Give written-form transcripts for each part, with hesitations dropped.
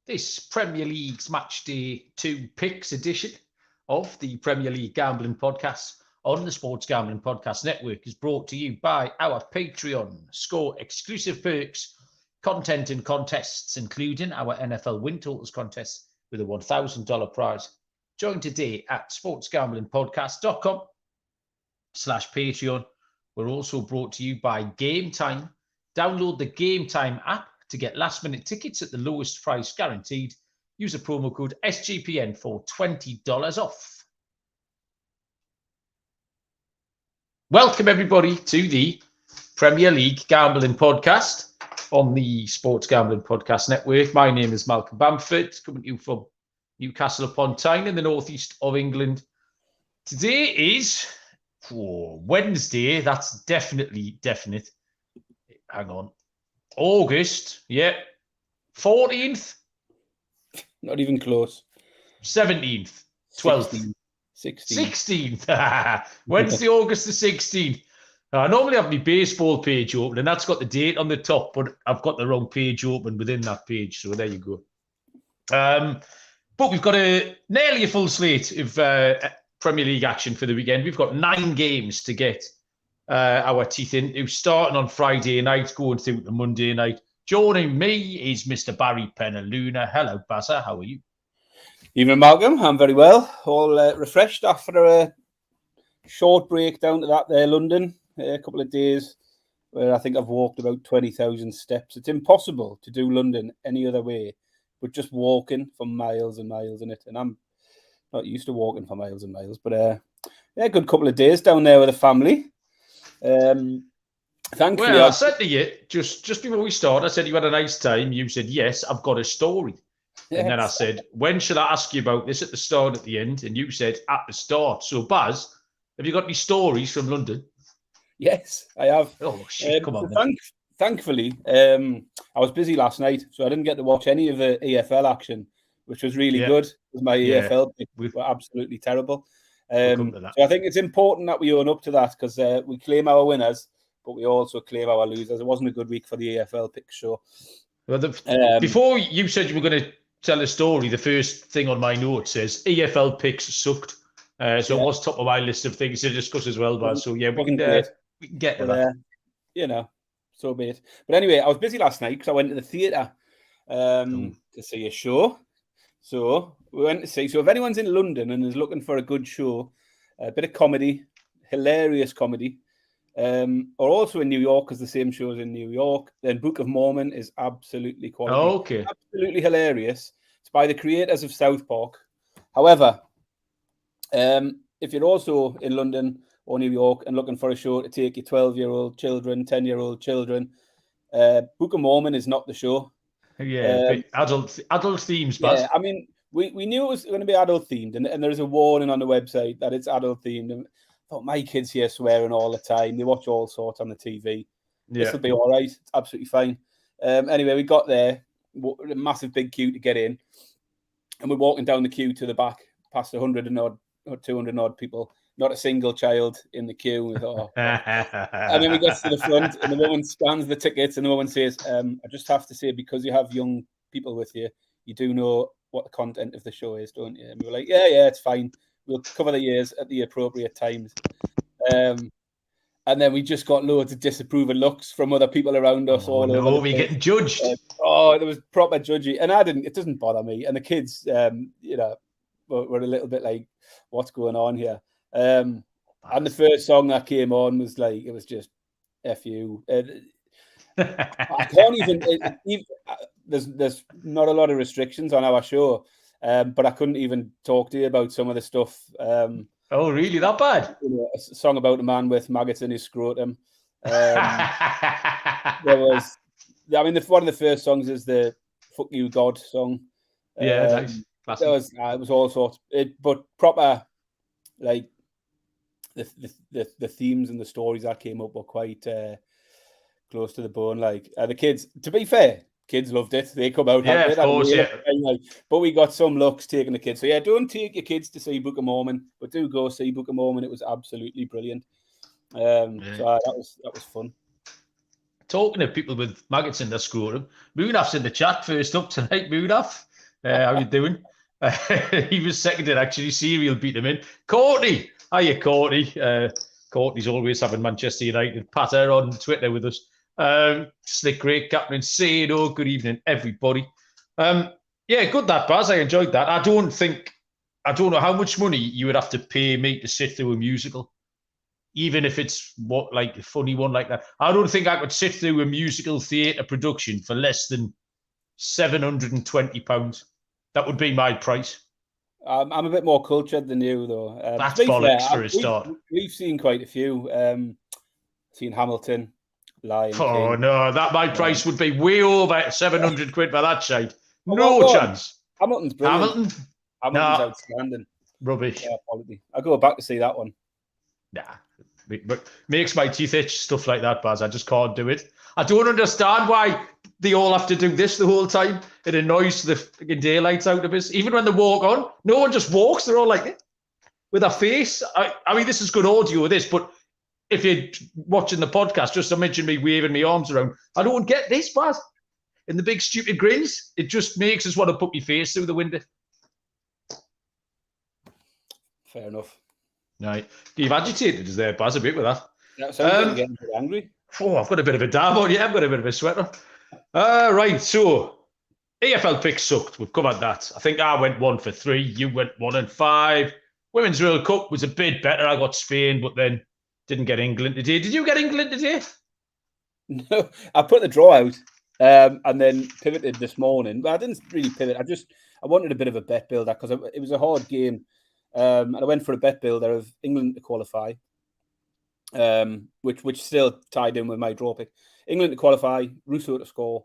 This Premier League's Match Day 2 Picks edition of the Premier League Gambling Podcast on the Sports Gambling Podcast Network is brought to you by our Patreon. Score exclusive perks, content and contests, including our NFL Win Totals contest with a $1,000 prize. Join today at sportsgamblingpodcast.com/Patreon. We're also brought to you by Game Time. Download the Game Time app to get last-minute tickets at the lowest price guaranteed. Use a promo code SGPN for $20 off. Welcome, everybody, to the Premier League Gambling Podcast on the Sports Gambling Podcast Network. My name is Malcolm Bamford, coming to you from Newcastle upon Tyne in the northeast of England. Today is Wednesday. That's definite. Hang on. August, 14th? Not even close. 17th, 12th, 16th. Wednesday, August the 16th. I normally have my baseball page open, and that's got the date on the top, but I've got the wrong page open within that page, so there you go. But we've got nearly a full slate of Premier League action for the weekend. We've got 9 games to get our teeth into, starting on Friday night, going through to Monday night. Joining me is Mr. Barry Penaluna. Hello, Bazza. How are you? Evening, Malcolm. I'm very well. All refreshed after a short break down to that there, London. A couple of days where I think I've walked about 20,000 steps. It's impossible to do London any other way, but just walking for miles and miles in it. And I'm not used to walking for miles and miles, but a good couple of days down there with the family. Thankfully, well, I said to you just before we start, I said you had a nice time. You said, yes, I've got a story. Yes. And then I said, when should I ask you about this, at the start, at the end? And you said, at the start. So, Baz, have you got any stories from London? Yes, I have. Oh, shit, come on. Thankfully, I was busy last night, so I didn't get to watch any of the EFL action, which was really good, because my EFL picks were absolutely terrible. So I think it's important that we own up to that, because we claim our winners, but we also claim our losers. It wasn't a good week for the EFL picks, so. Well, before you said you were going to tell a story, the first thing on my note says EFL picks sucked. So it was top of my list of things to discuss as well, but so we can get to that. So be it. But anyway, I was busy last night because I went to the theatre to see a show. So we went to see. So if anyone's in London and is looking for a good show, a bit of comedy, hilarious comedy, or also in New York, because the same show is in New York, then Book of Mormon is absolutely quality. Oh, okay. Absolutely hilarious. It's by the creators of South Park. However, if you're also in London or New York and looking for a show to take your 12-year-old children, 10-year-old children, Book of Mormon is not the show. Yeah, adult themes, Baz. Yeah, I mean, we knew it was going to be adult themed, and there is a warning on the website that it's adult themed. And I thought, my kids here swearing all the time. They watch all sorts on the TV. Yeah. This will be all right. It's absolutely fine. Anyway, we got there, a massive big queue to get in, and we're walking down the queue to the back, past 100 and odd or 200 odd people. Not a single child in the queue. And then we get to the front, and the woman scans the tickets, and the woman says, I just have to say, because you have young people with you, you do know what the content of the show is, don't you? And we were like, yeah, it's fine. We'll cover the years at the appropriate times. And then we just got loads of disapproving looks from other people around us. We're getting judged. There was proper judgy. And it doesn't bother me. And the kids, were a little bit like, what's going on here? And the first song that came on was like, it was just F you. I can't even, there's not a lot of restrictions on our show, but I couldn't even talk to you about some of the stuff. Oh, really? That bad? A song about a man with maggots in his scrotum. There was, one of the first songs is the Fuck You God song. Yeah, nice. It was all sorts, but proper, like, the themes and the stories that came up were quite close to the bone. Like the kids, to be fair, kids loved it. They come out. Yeah, of course, yeah. But we got some looks taking the kids. So yeah, don't take your kids to see Book of Mormon, but do go see Book of Mormon. It was absolutely brilliant. So that was fun. Talking to people with maggots in their scrotum, Moonaf's in the chat first up tonight. Moonaf, How you doing? He was seconded, actually. Serial beat him in. Courtney! Hiya, Courtney. Courtney's always having Manchester United patter on Twitter with us. Slick Great Captain saying, oh, good evening, everybody. Yeah, good that, Baz. I enjoyed that. I don't know how much money you would have to pay me to sit through a musical, even if it's like a funny one like that. I don't think I could sit through a musical theatre production for less than £720. That would be my price. I'm a bit more cultured than you, though. That's bollocks for a start. We've seen quite a few. Seen Hamilton, Lion King. Oh, no, my price would be way over 700 quid for that shite. No chance. Hamilton's brilliant. Hamilton's outstanding. Rubbish. Yeah, quality. I'll go back to see that one. Nah. But makes my teeth itch, stuff like that, Baz. I just can't do it. I don't understand why they all have to do this the whole time. It annoys the fucking daylights out of us. Even when they walk on, no one just walks. They're all like with a face. I mean, this is good audio of this, but if you're watching the podcast, just imagine me waving my arms around. I don't get this, Baz. And the big stupid grins, it just makes us want to put my face through the window. Fair enough. Right. You've agitated us there, Baz, a bit with that. Yeah, so getting a bit angry. Oh, I've got a bit of a dab on. Yeah, I've got a bit of a sweater. Right, so AFL picks sucked. We've covered that. I think I went 1 for 3. You went 1 and 5. Women's World Cup was a bit better. I got Spain, but then didn't get England today. Did you get England today? No, I put the draw out and then pivoted this morning. But I didn't really pivot. I wanted a bit of a bet builder because it was a hard game. And I went for a bet builder of England to qualify, which still tied in with my draw pick. England to qualify, Russo to score.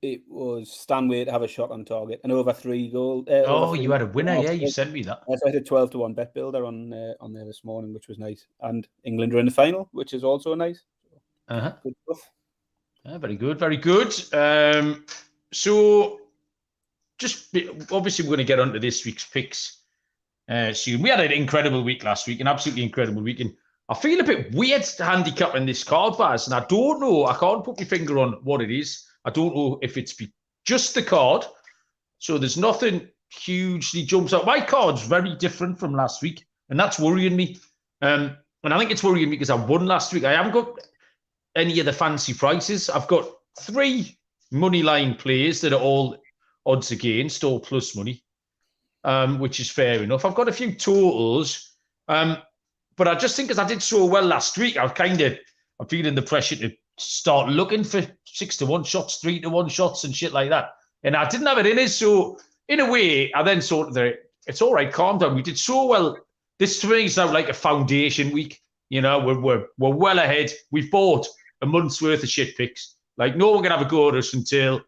It was Stanway to have a shot on target and over 3 goals. You had a winner, yeah. You sent me that. So I did 12-1 bet builder on there this morning, which was nice. And England are in the final, which is also nice. Good stuff. Very good, very good. So. Obviously, we're going to get onto this week's picks soon. We had an incredible week last week, an absolutely incredible week. And I feel a bit weird handicapping this card, Baz, and I don't know. I can't put my finger on what it is. I don't know if it's just the card. So there's nothing hugely jumps out. My card's very different from last week, and that's worrying me. And I think it's worrying me because I won last week. I haven't got any of the fancy prices. I've got 3 money line plays that are all odds against or plus money, which is fair enough. I've got a few totals, but I just think because I did so well last week, I'm feeling the pressure to start looking for 6-1 shots, 3-1 shots and shit like that. And I didn't have it in it. So in a way, I then sort of, it's all right, calm down. We did so well. This to me is now like a foundation week. You know, we're well ahead. We've bought a month's worth of shit picks. Like no one can have a go at us until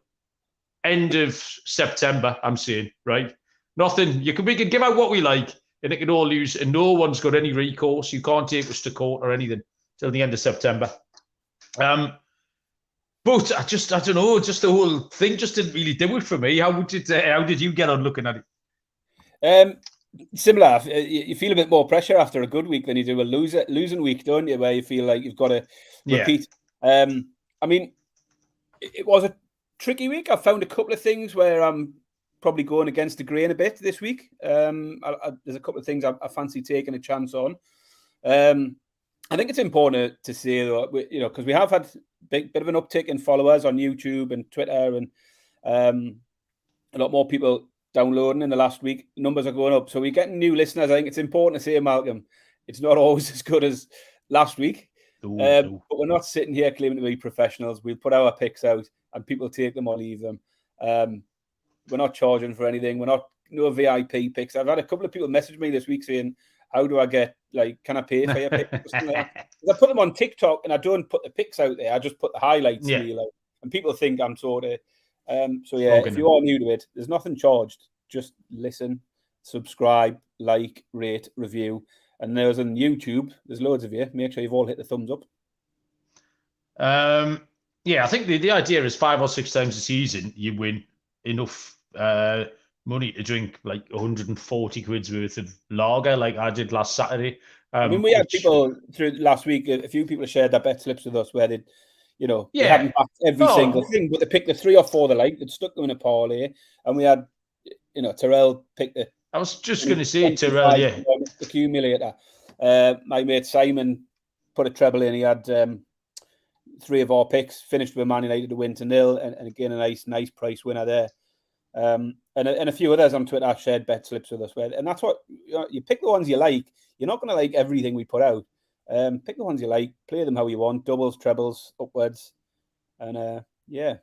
end of September, I'm saying, right? Nothing. We can give out what we like and it can all lose and no one's got any recourse. You can't take us to court or anything till the end of September. But I don't know, just the whole thing just didn't really do it for me. How did you get on looking at it? Similar. You feel a bit more pressure after a good week than you do a losing week, don't you? Where you feel like you've got to repeat. Yeah. I mean, it was a tricky week. I found a couple of things where I'm probably going against the grain a bit this week. There's a couple of things I fancy taking a chance on. I think it's important to say, though, because we have had a bit of an uptick in followers on YouTube and Twitter, and a lot more people downloading in the last week. Numbers are going up, so we're getting new listeners. I think it's important to say, Malcolm, it's not always as good as last week. But we're not sitting here claiming to be professionals. We'll put our picks out and people take them or leave them. We're not charging for anything. We're not no VIP picks. I've had a couple of people message me this week saying, how do I get, can I pay for your pick? I put them on TikTok and I don't put the picks out there. I just put the highlights and people think I'm sort of, if you are new to it, there's nothing charged. Just listen, subscribe, like, rate, review. And there's on YouTube, there's loads of you. Make sure you've all hit the thumbs up. I think the idea is 5 or 6 times a season, you win enough money to drink like 140 quid's worth of lager like I did last Saturday. We had people through last week, a few people shared their bet slips with us where they'd they hadn't backed every single thing, but they picked the 3 or 4 they liked, they'd stuck them in a parlay, and we had, Terrell picked it. I was just going to say Terrell, accumulator. My mate Simon put a treble in. He had 3 of our picks, finished with Man United to win to 0, and again a nice price winner there. And a few others on Twitter shared bet slips with us. And that's what you pick the ones you like. You're not going to like everything we put out. Pick the ones you like, play them how you want, doubles, trebles, upwards, and yeah.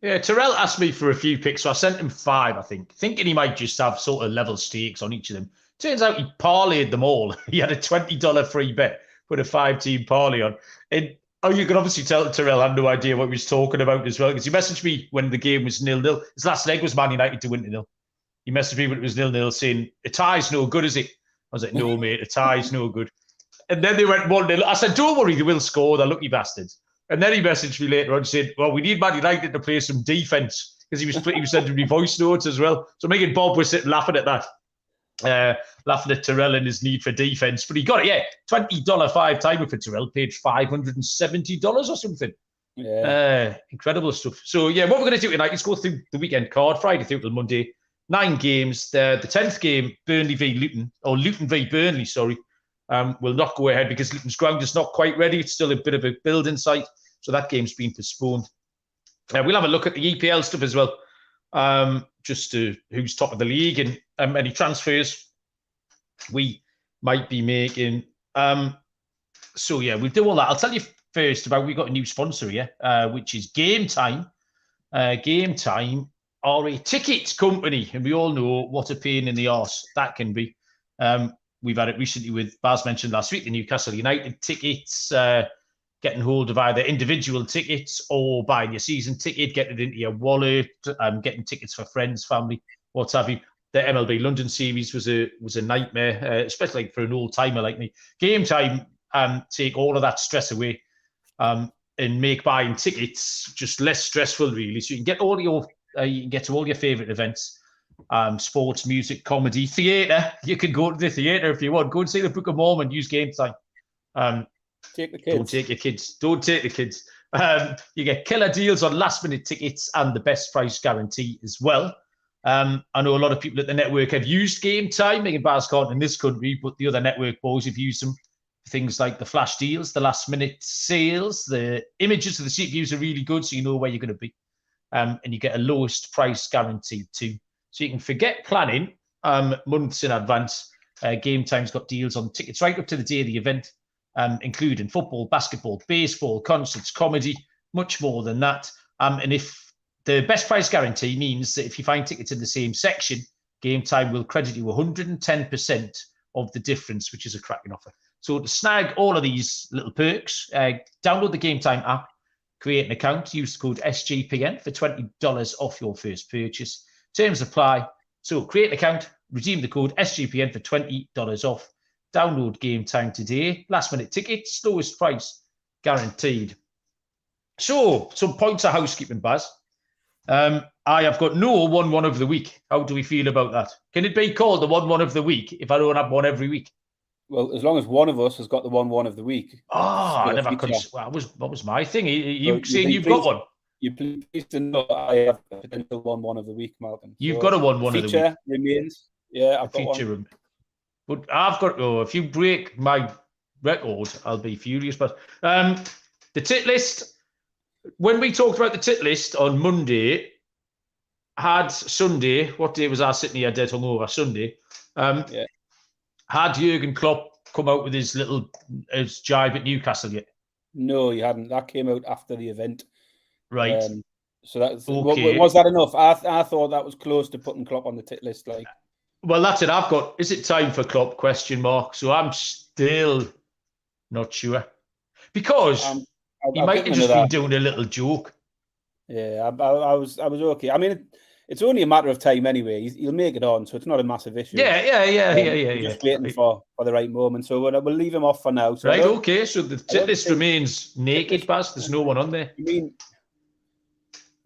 Terrell asked me for a few picks, so I sent him 5, I think, thinking he might just have sort of level stakes on each of them. Turns out he parlayed them all. He had a $20 free bet, put a 5-team parlay on. And you can obviously tell Terrell had no idea what he was talking about as well, because he messaged me when the game was 0-0. His last leg was Man United to win 0. He messaged me when it was 0-0 saying, a tie's no good, is it? I was like, no, mate, a tie's no good. And then they went 1-0. I said, don't worry, they will score, they're lucky bastards. And then he messaged me later on and said, well, we need Man United to play some defence, because he was sending me voice notes as well. So me and Bob were sitting laughing at that, laughing at Terrell and his need for defence. But he got it, $20 5-timer for Terrell, paid $570 or something. Yeah. Incredible stuff. So, what we're going to do tonight is go through the weekend card, Friday through till Monday. 9 games. The 10th game, Burnley v Luton, or Luton v Burnley, sorry. Will not go ahead because Luton's ground is not quite ready. It's still a bit of a building site, so that game's been postponed. We'll have a look at the EPL stuff as well, just to who's top of the league and any transfers we might be making. So we'll do all that. I'll tell you first about we've got a new sponsor here, which is Game Time. Game Time are a ticket company, and we all know what a pain in the arse that can be. We've had it recently with Baz mentioned last week, the Newcastle United tickets, getting hold of either individual tickets or buying your season ticket, getting it into your wallet, getting tickets for friends, family, what have you. The MLB London series was a nightmare, especially for an old timer like me. Game Time take all of that stress away and make buying tickets just less stressful, really. So you can get to all your favourite events. Sports, music, comedy, theatre. You can go to the theatre if you want. Go and see the Book of Mormon. Use Game Time. Take the kids. Don't take your kids. Don't take the kids. You get killer deals on last-minute tickets and the best price guarantee as well. I know a lot of people at the network have used Game Time. Megan Bars can't in this country, but the other network boys have used them. Things like the flash deals, the last-minute sales, the images of the seat views are really good, so you know where you're going to be. And you get a lowest price guarantee too. So you can forget planning months in advance. Game Time's got deals on tickets right up to the day of the event, including football, basketball, baseball, concerts, comedy, much more than that. And if the best price guarantee means that if you find tickets in the same section, Game Time will credit you 110% of the difference, which is a cracking offer. So to snag all of these little perks, download the Game Time app, create an account, use the code SGPN for $20 off your first purchase. Terms apply. So create an account, redeem the code SGPN for $20 off. Download Game Time today. Last minute tickets, lowest price guaranteed. So some points of housekeeping, Baz. I have got no 1-1 of the week. How do we feel about that? Can it be called the 1-1 of the week if I don't have one every week? Well, as long as one of us has got the 1-1 of the week. I never could. Well, that was my thing. You saying you've got one? You're pleased to know I have a potential 1-1 of the week, Malcolm. You've got a 1-1 of the week. Feature remains. Yeah, I've got one. But I've got, if you break my record, I'll be furious. But the tit list, when we talked about the tit list on Monday, had Sunday, what day was I sitting here dead hungover? Sunday. Had Jurgen Klopp come out with his jibe at Newcastle yet? No, he hadn't. That came out after the event. Right. So that's okay. Was that enough? I thought that was close to putting Klopp on the tit list. Well, that's it. I've got. Is it time for Klopp? ? So I'm still not sure because he might have just been doing a little joke. Yeah, I was okay. I mean, it's only a matter of time anyway. He'll make it on, so it's not a massive issue. Yeah. Just waiting for the right moment. So we'll leave him off for now. So right. Okay. So the tit list remains naked, Baz. There's no one on there. You mean?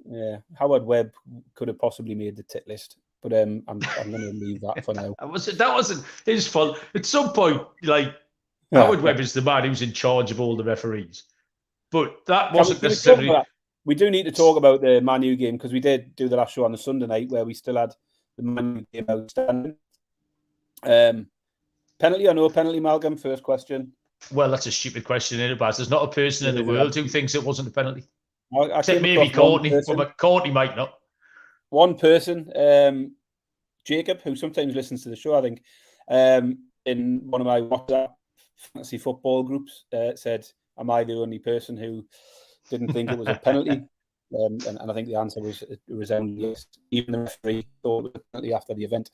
Yeah, Howard Webb could have possibly made the tit list, but I'm going to leave that for now. That wasn't his fault. At some point, Howard Webb is the man who's in charge of all the referees. But that wasn't necessarily. We do need to talk about the Man U game because we did do the last show on the Sunday night where we still had the Man U game outstanding. Penalty or no penalty, Malcolm? First question. Well, that's a stupid question, isn't it, Baz? There's not a person in the world who thinks it wasn't a penalty. Except maybe Courtney, but Courtney might not. One person, Jacob, who sometimes listens to the show, I think, in one of my WhatsApp fantasy football groups, said, "Am I the only person who didn't think it was a penalty?" And I think the answer was a resounding yes. Even the referee thought it was a penalty after the event.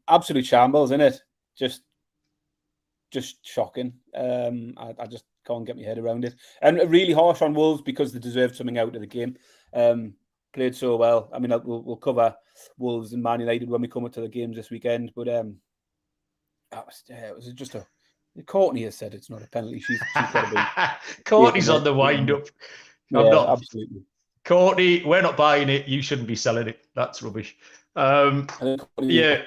Absolute shambles, isn't it? Just shocking. I just can't get my head around it. And really harsh on Wolves because they deserved something out of the game. Played so well. I mean, we'll cover Wolves and Man United when we come up to the games this weekend. But it was just a... Courtney has said it's not a penalty. She's got to be... Courtney's on the wind-up. Absolutely. Courtney, we're not buying it. You shouldn't be selling it. That's rubbish. Yeah.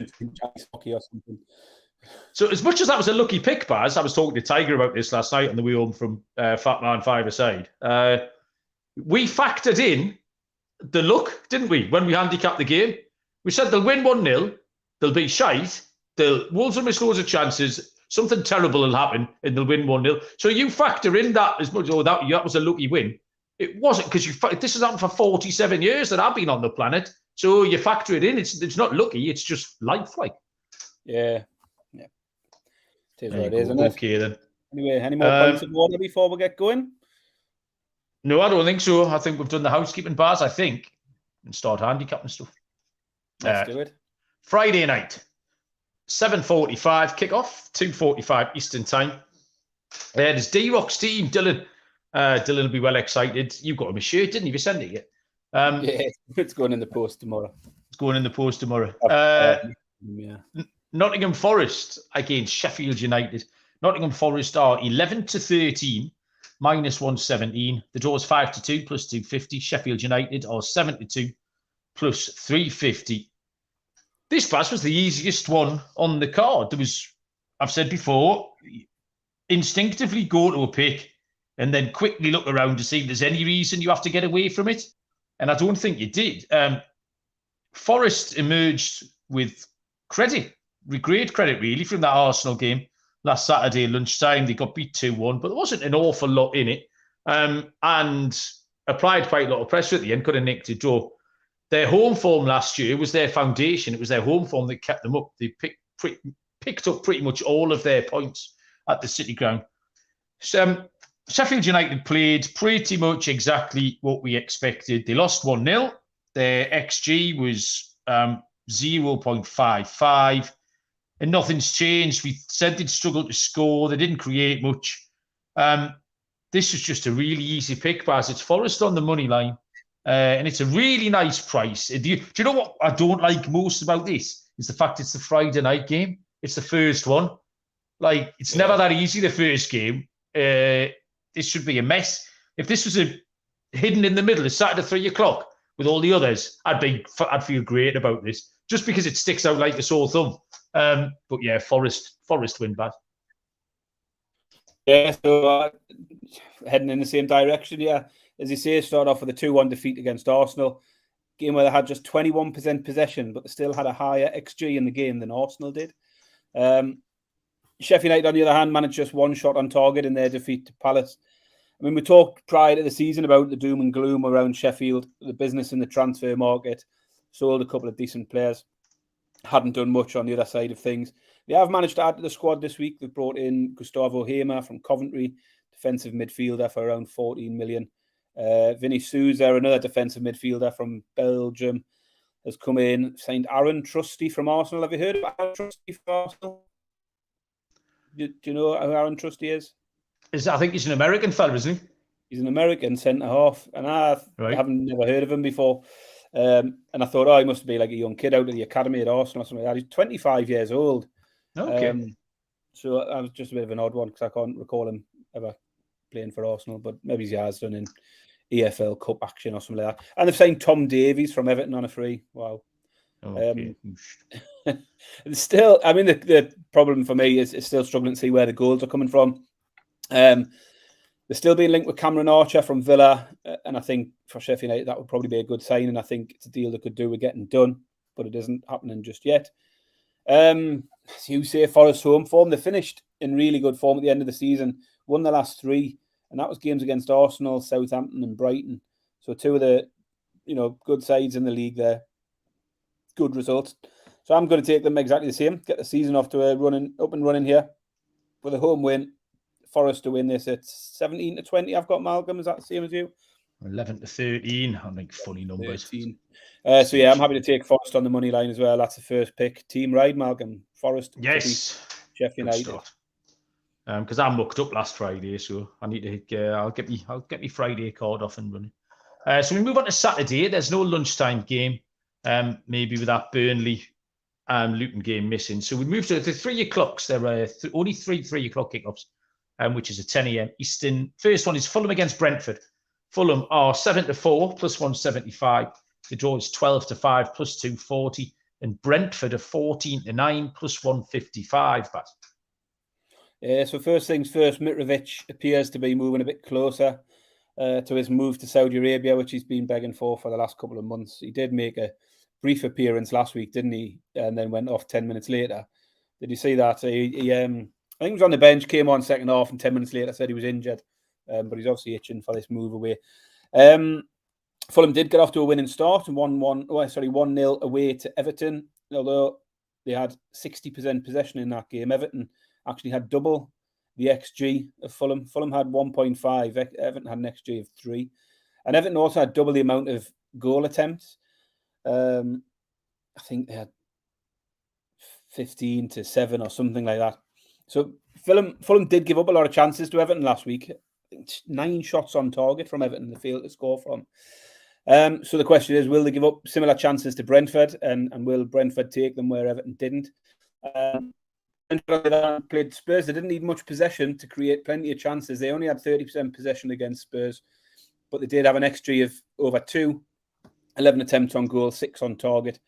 So as much as that was a lucky pick, Baz, I was talking to Tiger about this last night on the way home from Fat Man Five-a-Side. We factored in the luck, didn't we, when we handicapped the game? We said they'll win 1-0, they'll be shite, Wolves will miss loads of chances, something terrible will happen, and they'll win 1-0. So you factor in that as much, that was a lucky win. It wasn't, because this has happened for 47 years that I've been on the planet. So you factor it in. It's not lucky, it's just lifelike. Yeah. It is what it is, isn't it? Okay, then. Anyway, any more points of order before we get going? No, I don't think so. I think we've done the housekeeping bars, I think, and start handicapping stuff. Let's do it. Friday night, 7:45 kickoff, 2:45 Eastern time. There's D-Rock's team, Dylan. Dylan will be well excited. You got him a shirt, didn't you? You sent it yet? Yeah, it's going in the post tomorrow. It's going in the post tomorrow. Yeah. Nottingham Forest against Sheffield United. Nottingham Forest are 11-13, -117. The draw's 5-2 plus 250. Sheffield United are 7-2 plus 350. This pass was the easiest one on the card. There was, I've said before, instinctively go to a pick and then quickly look around to see if there's any reason you have to get away from it. And I don't think you did. Forest emerged with credit, great credit really, from that Arsenal game last Saturday lunchtime. They got beat 2-1, but there wasn't an awful lot in it. And applied quite a lot of pressure at the end, could have nicked a draw. Their home form last year was their foundation. It was their home form that kept them up. They picked up pretty much all of their points at the City Ground. So, Sheffield United played pretty much exactly what we expected. They lost 1-0. Their XG was 0.55, and nothing's changed. We said they'd struggle to score. They didn't create much. This was just a really easy pick, Baz. It's Forest on the money line, and it's a really nice price. Do you know what I don't like most about this? Is the fact it's the Friday night game. It's the first one. Like, it's never that easy, the first game. This should be a mess. If this was hidden in the middle, it's Saturday 3 o'clock with all the others, I'd feel great about this, just because it sticks out like a sore thumb. But yeah, Forest win, Baz. Yeah, so heading in the same direction, yeah. As you say, start off with a 2-1 defeat against Arsenal. Game where they had just 21% possession, but they still had a higher XG in the game than Arsenal did. Sheffield United, on the other hand, managed just one shot on target in their defeat to Palace. I mean, we talked prior to the season about the doom and gloom around Sheffield, the business in the transfer market, sold a couple of decent players, hadn't done much on the other side of things. They have managed to add to the squad this week. They've brought in Gustavo Hamer from Coventry, defensive midfielder for around 14 million. Vinny Souza, another defensive midfielder from Belgium, has come in, signed Aaron Trusty from Arsenal. Have you heard of Aaron Trusty from Arsenal? Do you know who Aaron Trusty is? I think he's an American fella, isn't he? He's an American centre-half, and I haven't never heard of him before. And I thought, he must be like a young kid out of the academy at Arsenal or something like that. He's 25 years old. Okay. So I was just a bit of an odd one because I can't recall him ever playing for Arsenal, but maybe he has done in EFL Cup action or something like that. And they've signed Tom Davies from Everton on a free. Wow. Okay. Still, I mean, the problem for me is still struggling to see where the goals are coming from. They're still being linked with Cameron Archer from Villa, and I think for Sheffield United that would probably be a good sign, and I think it's a deal they could do with getting done, but it isn't happening just yet. As you say, Forest home form, they finished in really good form at the end of the season, won the last 3, and that was games against Arsenal, Southampton and Brighton. So 2 of the, good sides in the league there. Good results. So I'm going to take them exactly the same, get the season off to up and running here with a home win. Forest to win this at 17-20. I've got Malcolm. Is that the same as you? 11-13. I think funny numbers. 13. I'm happy to take Forest on the money line as well. That's the first pick. Team ride, Malcolm. Forest. Yes. Sheffield United. Because I mucked up last Friday, so I need to. I'll get me Friday card off and running. So we move on to Saturday. There's no lunchtime game. Maybe with that Burnley Luton game missing. So we move to the 3 o'clocks. There are only 3 o'clock kickoffs. Which is at 10 a.m. Eastern. First one is Fulham against Brentford. Fulham are 7-4 plus 175. The draw is 12-5 plus 240. And Brentford are 14-9 plus 155. So first things first, Mitrovic appears to be moving a bit closer to his move to Saudi Arabia, which he's been begging for the last couple of months. He did make a brief appearance last week, didn't he? And then went off 10 minutes later. Did you see that? I think he was on the bench, came on second half, and 10 minutes later said he was injured. But he's obviously itching for this move away. Fulham did get off to a winning start and 1-0 away to Everton. Although they had 60% possession in that game, Everton actually had double the XG of Fulham. Fulham had 1.5. Everton had an XG of 3. And Everton also had double the amount of goal attempts. I think they had 15-7 or something like that. So Fulham did give up a lot of chances to Everton last week. 9 shots on target from Everton they failed to score from. So the question is, will they give up similar chances to Brentford, and will Brentford take them where Everton didn't? Brentford played Spurs. They didn't need much possession to create plenty of chances. They only had 30% possession against Spurs, but they did have an XG of over 2, 11 attempts on goal, 6 on target.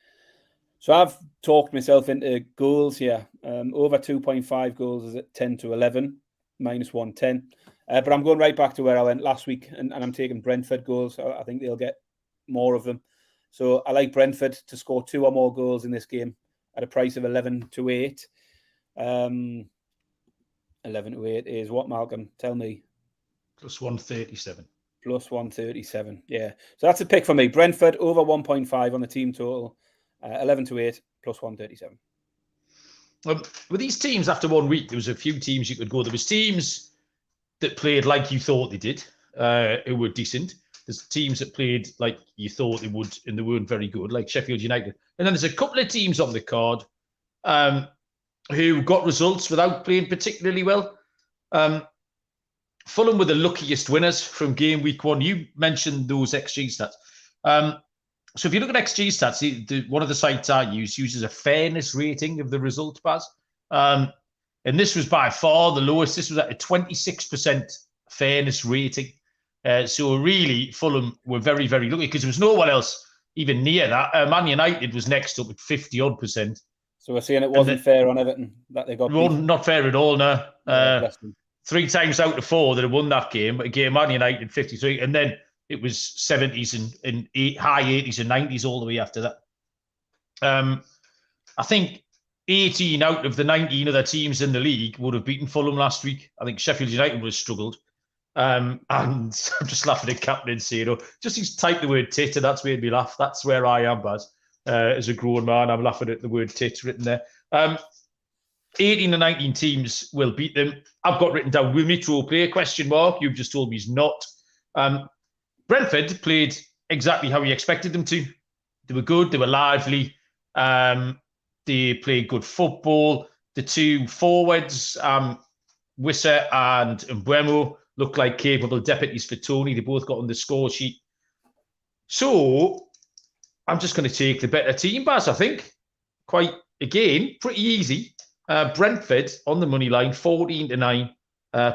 So I've talked myself into goals here. Over 2.5 goals is at 10-11, minus 110. But I'm going right back to where I went last week, and I'm taking Brentford goals. I think they'll get more of them. So I like Brentford to score 2 or more goals in this game at a price of 11-8. 11-8 is what, Malcolm? Tell me. Plus 137. Plus 137, yeah. So that's a pick for me. Brentford over 1.5 on the team total. 11-8 plus 137. With these teams after 1 week, there was a few teams you could go. There was teams that played like you thought they did, who were decent. There's teams that played like you thought they would, and they weren't very good, like Sheffield United. And then there's a couple of teams on the card who got results without playing particularly well. Fulham were the luckiest winners from game week 1. You mentioned those XG stats. So if you look at XG stats, one of the sites I use uses a fairness rating of the result, Baz. And this was by far the lowest. This was at a 26% fairness rating. So really, Fulham were very, very lucky because there was no one else even near that. Man United was next up at 50-odd%. So we're saying it wasn't fair on Everton that they got beat. Not fair at all, no. 3 times out of 4 that have won that game. Again, Man United 53, and then it was 70s and high 80s and 90s all the way after that. I think 18 out of the 19 other teams in the league would have beaten Fulham last week. I think Sheffield United would have struggled. And I'm just laughing at Captain saying, just he's typed the word tit, and that's made me laugh. That's where I am, Baz. As a grown man, I'm laughing at the word tit written there. 18 to 19 teams will beat them. I've got written down, will Mitro play? Question mark. You've just told me he's not. Brentford played exactly how you expected them to. They were good. They were lively. They played good football. The 2 forwards, Wissa and Mbeumo, looked like capable deputies for Tony. They both got on the score sheet. So I'm just going to take the better team, Baz, I think. Quite, again, pretty easy. Brentford on the money line, 14-9,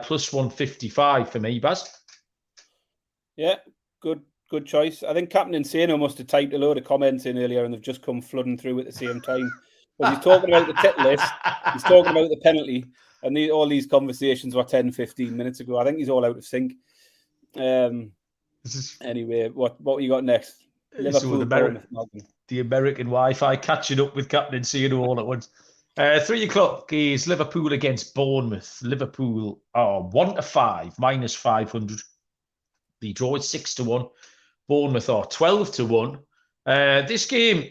plus 155 for me, Baz. Yeah, good choice. I think Captain Insano must have typed a load of comments in earlier, and they've just come flooding through at the same time. Because he's talking about the tip list, he's talking about the penalty, and all these conversations were 10, 15 minutes ago. I think he's all out of sync. Anyway, what you got next? Liverpool, the American Wi-Fi catching up with Captain seeing all at once. 3 o'clock is Liverpool against Bournemouth. Liverpool are 1-5, minus 500. The draw is 6-1. Bournemouth are 12-1. This game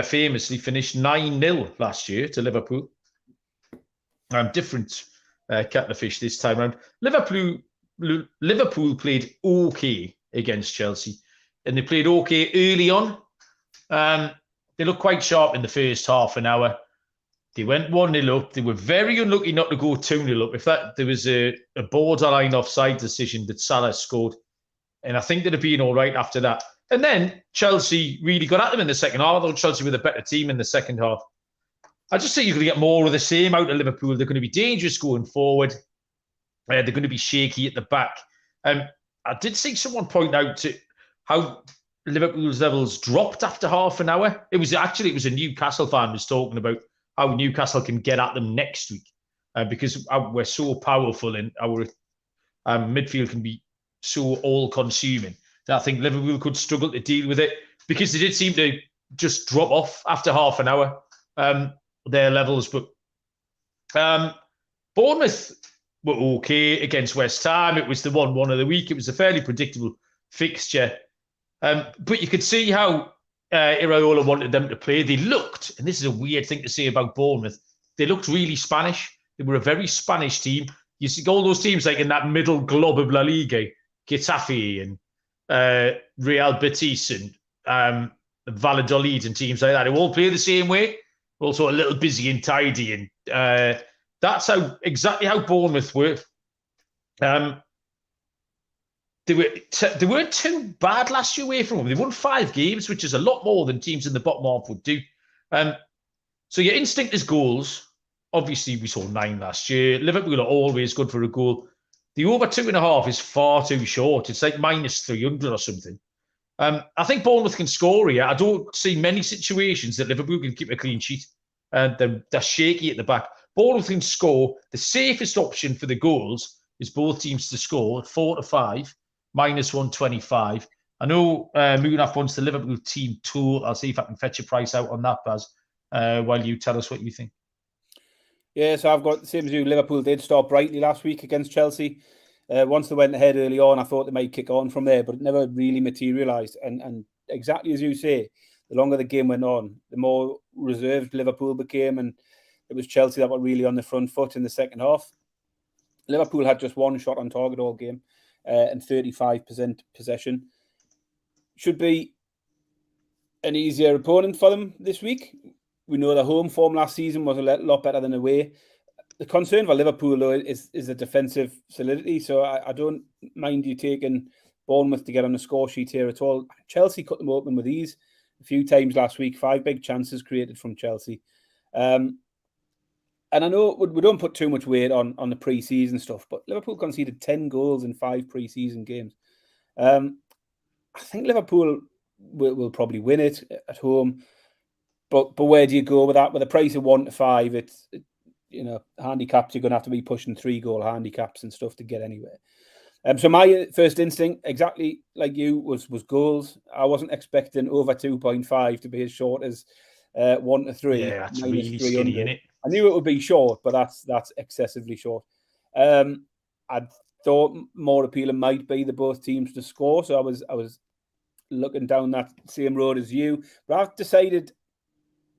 famously finished 9-0 last year to Liverpool. Different kettle of fish this time around. Liverpool played okay against Chelsea, and they played okay early on. They looked quite sharp in the first half an hour. They went 1-0 up. They were very unlucky not to go 2-0 up. If there was a borderline offside decision that Salah scored, and I think they'd have been all right after that. And then Chelsea really got at them in the second half. I thought Chelsea were the better team in the second half. I just think you're going to get more of the same out of Liverpool. They're going to be dangerous going forward. They're going to be shaky at the back. I did see someone point out to how Liverpool's levels dropped after half an hour. It was a Newcastle fan was talking about how Newcastle can get at them next week because we're so powerful and our midfield can be so all-consuming that I think Liverpool could struggle to deal with it because they did seem to just drop off after half an hour, their levels. But Bournemouth were okay against West Ham. It was the 1-1 of the week. It was a fairly predictable fixture. But you could see how Iraola wanted them to play. They looked, and this is a weird thing to say about Bournemouth, they looked really Spanish. They were a very Spanish team. You see all those teams like in that middle glob of La Liga, Getafe and Real Betis and Valladolid and teams like that. They all play the same way. Also a little busy and tidy. And that's exactly how Bournemouth were. They weren't too bad last year away from them. They won 5 games, which is a lot more than teams in the bottom half would do. So your instinct is goals. Obviously, we saw 9 last year. Liverpool are always good for a goal. The over 2.5 is far too short. It's like minus 300 or something. I think Bournemouth can score here. I don't see many situations that Liverpool can keep a clean sheet. They're shaky at the back. Bournemouth can score. The safest option for the goals is both teams to score at 4-5, minus 125. I know Moonaf wants the Liverpool team tool. I'll see if I can fetch a price out on that, Baz, while you tell us what you think. Yeah, so I've got the same as you. Liverpool did start brightly last week against Chelsea. Once they went ahead early on, I thought they might kick on from there, but it never really materialised. And exactly as you say, the longer the game went on, the more reserved Liverpool became, and it was Chelsea that were really on the front foot in the second half. Liverpool had just 1 shot on target all game and 35% possession. Should be an easier opponent for them this week. We know the home form last season was a lot better than away. The concern for Liverpool, though, is the defensive solidity. So I don't mind you taking Bournemouth to get on the score sheet here at all. Chelsea cut them open with ease a few times last week. 5 big chances created from Chelsea. And I know we don't put too much weight on the pre-season stuff, but Liverpool conceded 10 goals in 5 pre-season games. I think Liverpool will probably win it at home. But where do you go with that? With a price of 1-5, it's handicaps, you're going to have to be pushing 3-goal handicaps and stuff to get anywhere. So my first instinct, exactly like you, was goals. I wasn't expecting over 2.5 to be as short as 1-3. Yeah, that's really skinny, isn't it? I knew it would be short, but that's excessively short. I thought more appealing might be the both teams to score, so I was looking down that same road as you. But I've decided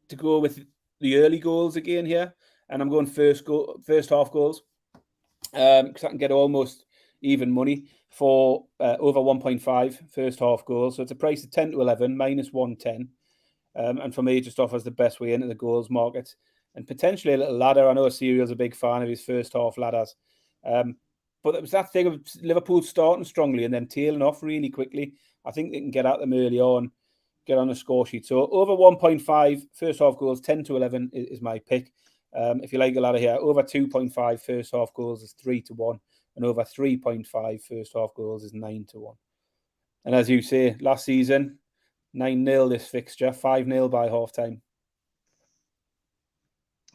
to go with the early goals again here, and I'm going first half goals because I can get almost even money for over 1.5 first half goals. So it's a price of 10-11, minus 110. And for me, it just offers the best way into the goals market and potentially a little ladder. I know Serial's a big fan of his first half ladders. But it was that thing of Liverpool starting strongly and then tailing off really quickly. I think they can get at them early on, get on the score sheet. So over 1.5 first half goals, 10-11 is my pick. If you like a ladder here, over 2.5 first half goals is 3-1, and over 3.5 first half goals is 9-1. And as you say, last season, 9-0 this fixture, 5-0 by half time.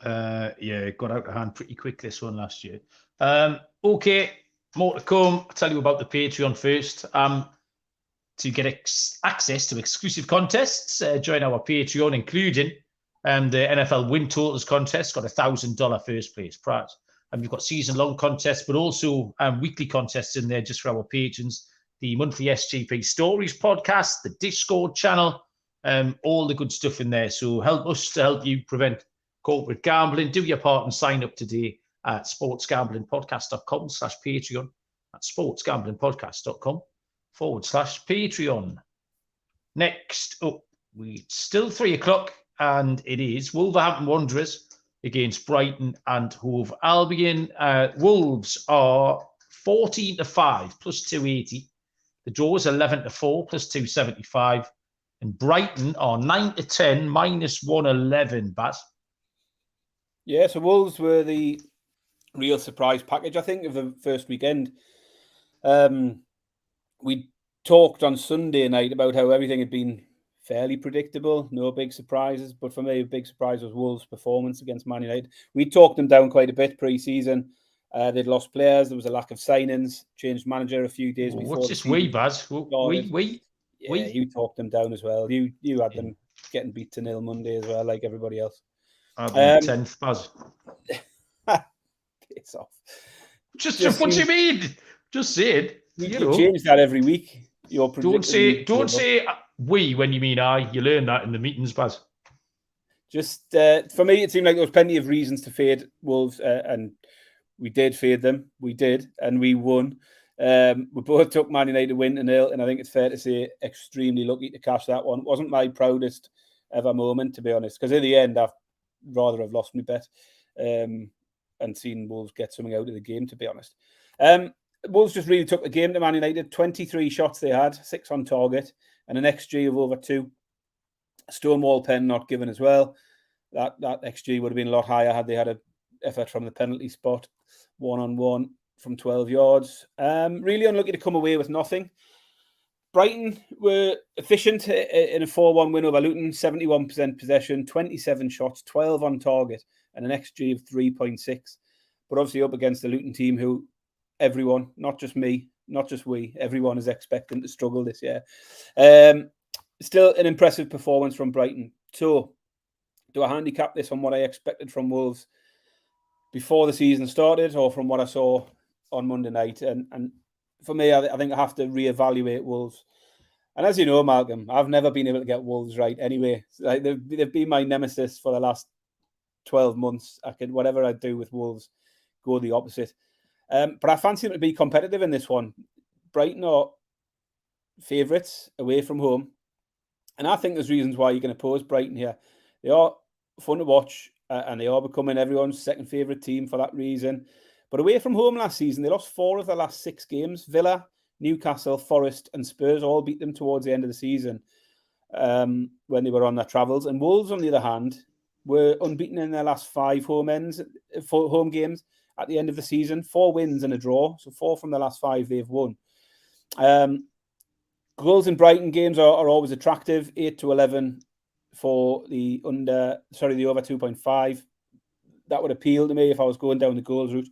Yeah, got out of hand pretty quick this one last year. Okay, more to come. I'll tell you about the Patreon first. To get access to exclusive contests, join our Patreon, including the NFL win totals contest. Got $1,000 first place prize. And we've got season-long contests, but also weekly contests in there just for our patrons. The monthly SGP Stories podcast, the Discord channel, all the good stuff in there. So help us to help you prevent corporate gambling. Do your part and sign up today at sportsgamblingpodcast.com/Patreon. That's sportsgamblingpodcast.com/Patreon. Next up, it's still 3:00, and it is Wolverhampton Wanderers against Brighton and Hove Albion. Wolves are 14-5 plus 280. The draw is 11-4 plus 275. And Brighton are 9-10 minus 111, Baz. Yeah, so Wolves were the real surprise package, I think, of the first weekend. We talked on Sunday night about how everything had been fairly predictable, no big surprises. But for me, a big surprise was Wolves' performance against Man United. We talked them down quite a bit pre-season. They'd lost players. There was a lack of signings. Changed manager a few days before. What's this we, Baz? We? Yeah, you talked them down as well. You had them getting beat to 0 Monday as well, like everybody else. I'll be 10th, Baz. Piss off. Just what do you mean? Just say it. You change that every week. Don't say we when you mean I. You learn that in the meetings, Baz. Just for me, it seemed like there was plenty of reasons to fade Wolves, and we did fade them. We did, and we won. We both took Man United to win to 0, and I think it's fair to say extremely lucky to cash that one. It wasn't my proudest ever moment, to be honest, because in the end, I'd rather have lost my bet and seen Wolves get something out of the game, to be honest. Wolves just really took the game to Man United. 23 shots they had, 6 on target, and an XG of over 2. Stonewall pen not given as well. That XG would have been a lot higher had they had an effort from the penalty spot, 1-on-1 from 12 yards. Really unlucky to come away with nothing. Brighton were efficient in a 4-1 win over Luton, 71% possession, 27 shots, 12 on target, and an XG of 3.6. But obviously up against the Luton team who everyone, not just me, not just we, everyone is expecting to struggle this year. Still an impressive performance from Brighton. So, do I handicap this on what I expected from Wolves before the season started or from what I saw on Monday night? And for me, I think I have to reevaluate Wolves. And as you know, Malcolm, I've never been able to get Wolves right anyway. Like they've been my nemesis for the last 12 months. Whatever I do with Wolves, go the opposite. But I fancy them to be competitive in this one. Brighton are favourites away from home. And I think there's reasons why you're going to pose Brighton here. They are fun to watch and they are becoming everyone's second favourite team for that reason. But away from home last season, they lost 4 of the last 6 games. Villa, Newcastle, Forest and Spurs all beat them towards the end of the season when they were on their travels. And Wolves, on the other hand, were unbeaten in their last 5 home games at the end of the season. 4 wins and a draw. So 4 from the last 5 they've won. Goals in Brighton games are always attractive. 8-11 for the over 2.5. That would appeal to me if I was going down the goals route.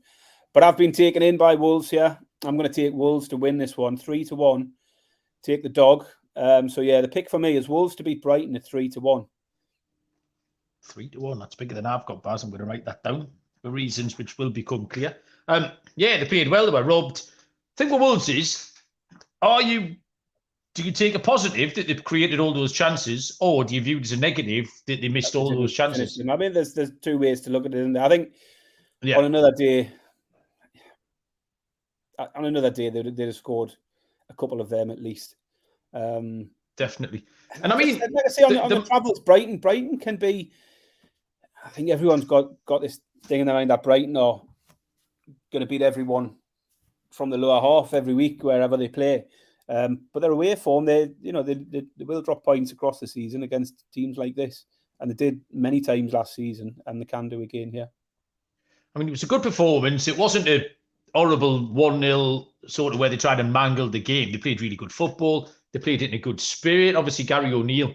But I've been taken in by Wolves here. I'm going to take Wolves to win this one. 3-1. Take the dog. So yeah, the pick for me is Wolves to beat Brighton at 3-1. 3-1. That's bigger than I've got, Baz. I'm going to write that down for reasons which will become clear. Yeah, they played well. They were robbed. The thing with Wolves is, do you take a positive that they've created all those chances, or do you view it as a negative that they missed all those chances? I mean, there's 2 ways to look at it, isn't there? I think on another day, they'd have scored a couple of them at least. Definitely. And I mean, like I say, on the travels, Brighton can be. I think everyone's got this thing in their mind that Brighton are going to beat everyone from the lower half every week wherever they play. But their away form, they will drop points across the season against teams like this, and they did many times last season, and they can do again here. I mean, it was a good performance. It wasn't a horrible 1-0 sort of where they tried to mangle the game. They played really good football. They played it in a good spirit. Obviously, Gary O'Neill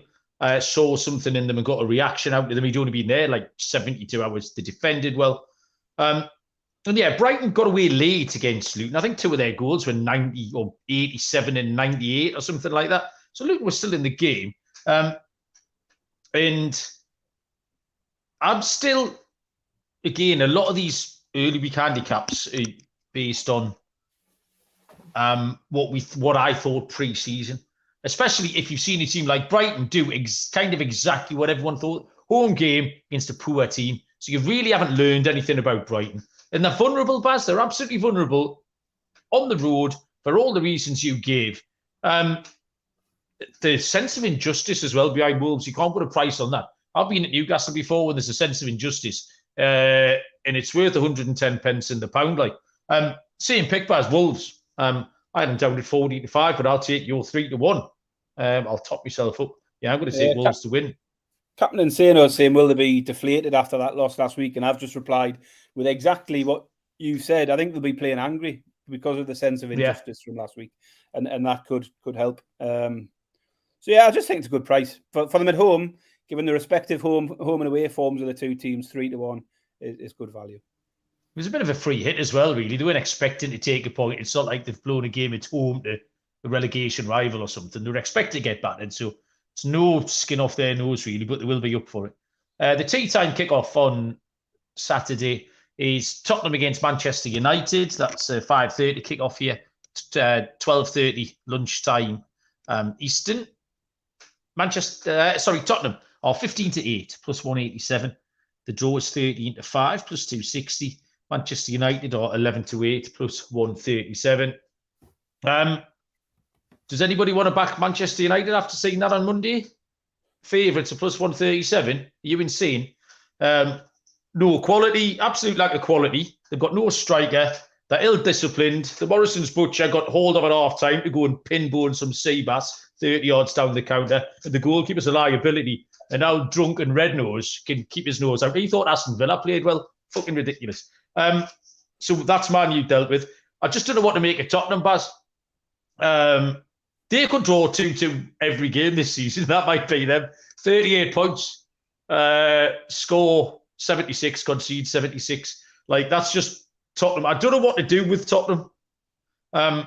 saw something in them and got a reaction out of them. He'd only been there like 72 hours. They defended well. And yeah, Brighton got away late against Luton. I think 2 of their goals were 90 or 87 and 98 or something like that. So Luton was still in the game. And I'm still, again, a lot of these early week handicaps are based on what I thought pre-season, especially if you've seen a team like Brighton do kind of exactly what everyone thought. Home game against a poor team. So you really haven't learned anything about Brighton. And they're vulnerable, Baz. They're absolutely vulnerable on the road for all the reasons you gave. The sense of injustice as well behind Wolves, you can't put a price on that. I've been at Newcastle before when there's a sense of injustice, and it's worth 110 pence in the pound. Like, same pick as Wolves. I hadn't down at 40-5, but I'll take your 3-1. I'll top myself up. Yeah, I'm going to say Wolves to win. Captain Insano saying, will they be deflated after that loss last week? And I've just replied with exactly what you said. I think they'll be playing angry because of the sense of injustice from last week, and that could help. So yeah, I just think it's a good price for them at home, given the respective home and away forms of the two teams. 3-1 is good value. It was a bit of a free hit as well, really. They weren't expecting to take a point. It's not like they've blown a game at home to a relegation rival or something. They were expecting to get battered, so it's no skin off their nose, really, but they will be up for it. The tea time kickoff on Saturday is Tottenham against Manchester United. That's a 5:30 kickoff here, 12:30 lunchtime Eastern. Tottenham are 15-8 plus 187. The draw is 13-5 plus 260. Manchester United are 11-8 plus 137. Does anybody want to back Manchester United after seeing that on Monday? Favourites are plus 137. Are you insane? No quality, absolute lack of quality. They've got no striker. They're ill-disciplined. The Morrison's butcher got hold of at half-time to go and pinbone some sea bass 30 yards down the counter. And the goalkeeper's a liability. And now drunken red nose can keep his nose out. He thought Aston Villa played well. Fucking ridiculous. So that's Man U dealt with. I just don't know what to make of Tottenham, Baz. They could draw 2-2 every game this season. That might be them. 38 points. Score 76, concede 76. Like, that's just Tottenham. I don't know what to do with Tottenham. I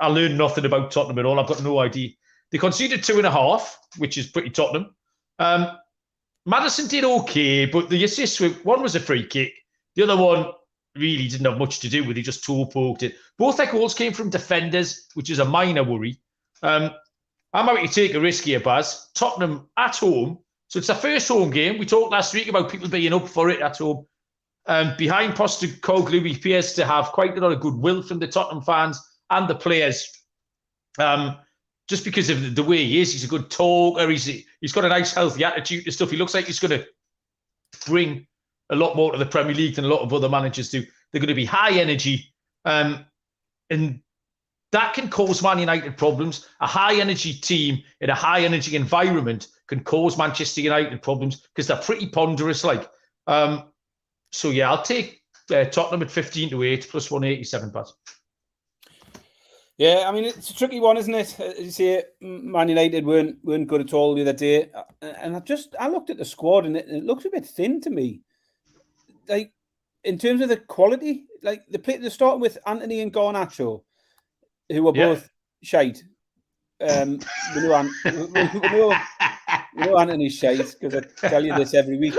learned nothing about Tottenham at all. I've got no idea. They conceded 2.5, which is pretty Tottenham. Maddison did okay, but the assists were, one was a free kick. The other one really didn't have much to do with it. He just toe poked it. Both their goals came from defenders, which is a minor worry. I'm happy to take a risk here, Baz. Tottenham at home. So it's their first home game. We talked last week about people being up for it at home. Behind Postecoglou, he appears to have quite a lot of goodwill from the Tottenham fans and the players. Just because of the way he is, he's a good talker. He's got a nice, healthy attitude and stuff. He looks like he's going to bring a lot more to the Premier League than a lot of other managers do. They're going to be high energy, and that can cause Man United problems. A high energy team in a high energy environment can cause Manchester United problems because they're pretty ponderous. So yeah, I'll take Tottenham at 15-8 plus 187, Pat. Yeah, I mean, it's a tricky one, isn't it? As you say, Man United weren't good at all the other day. And I looked at the squad and it looks a bit thin to me. Like, in terms of the quality, like they're starting with Anthony and Garnacho, who were both shite. We know Anthony's shite because I tell you this every week.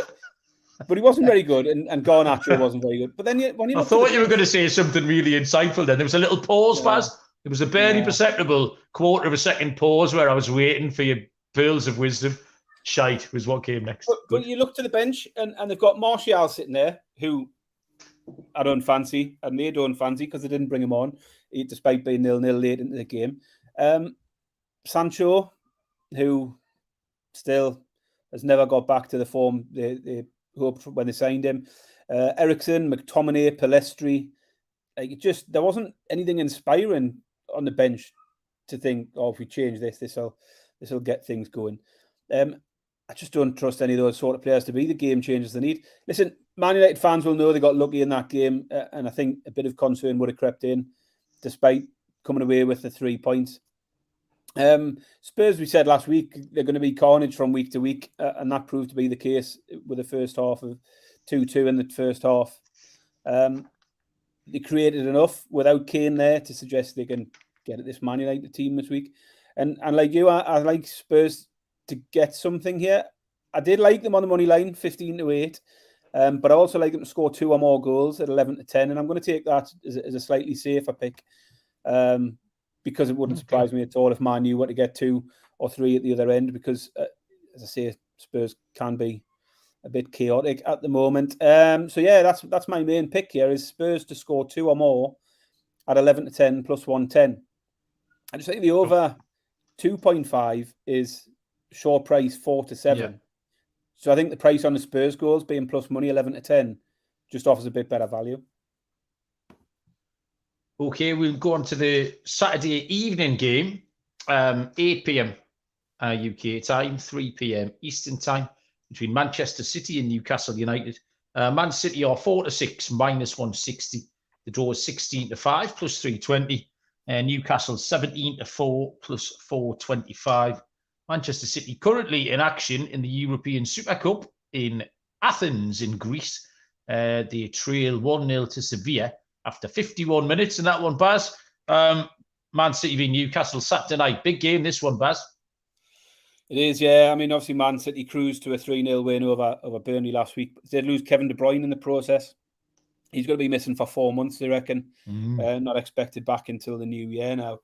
But he wasn't very good, and Garnacho wasn't very good. But then I thought you were going to say something really insightful then. There was a little pause, Baz. There was a barely perceptible quarter of a second pause where I was waiting for your pearls of wisdom. Shite was what came next. But you look to the bench, and they've got Martial sitting there, who I don't fancy, and they don't fancy because they didn't bring him on, despite being 0-0 late into the game. Sancho, who still has never got back to the form they hoped when they signed him. Eriksen, McTominay, Pellistri. There wasn't anything inspiring on the bench to think, if we change this will get things going. I just don't trust any of those sort of players to be the game changers they need. Listen, Man United fans will know they got lucky in that game, and I think a bit of concern would have crept in, despite coming away with the 3 points. Spurs, we said last week, they're going to be carnage from week to week, and that proved to be the case with the first half of 2-2 in the first half. They created enough without Kane there to suggest they can get at this Man United team this week. And like you, I like Spurs to get something here. I did like them on the money line, 15-8. But I also like them to score 2 or more goals at 11-10. And I'm going to take that as a slightly safer pick. Because it wouldn't surprise me at all if Man U were to get 2 or 3 at the other end, because, as I say, Spurs can be a bit chaotic at the moment. So yeah, that's my main pick here, is Spurs to score 2 or more at 11-10 plus 110. I just think the over 2.5 is short price 4-7. Yeah. So I think the price on the Spurs goals being plus money 11-10 just offers a bit better value. Okay, we'll go on to the Saturday evening game, 8 p.m. UK time, 3 p.m. Eastern time, between Manchester City and Newcastle United. Man City are 4-6, minus 160. The draw is 16-5, plus 320. Newcastle 17-4, plus 425. Manchester City currently in action in the European Super Cup in Athens in Greece. They trail 1-0 to Sevilla after 51 minutes in that one, Baz. Man City v Newcastle Saturday night. Big game, this one, Baz. It is, yeah. I mean, obviously, Man City cruised to a 3-0 win over Burnley last week. They did lose Kevin De Bruyne in the process. He's going to be missing for 4 months, they reckon. Not expected back until the new year now.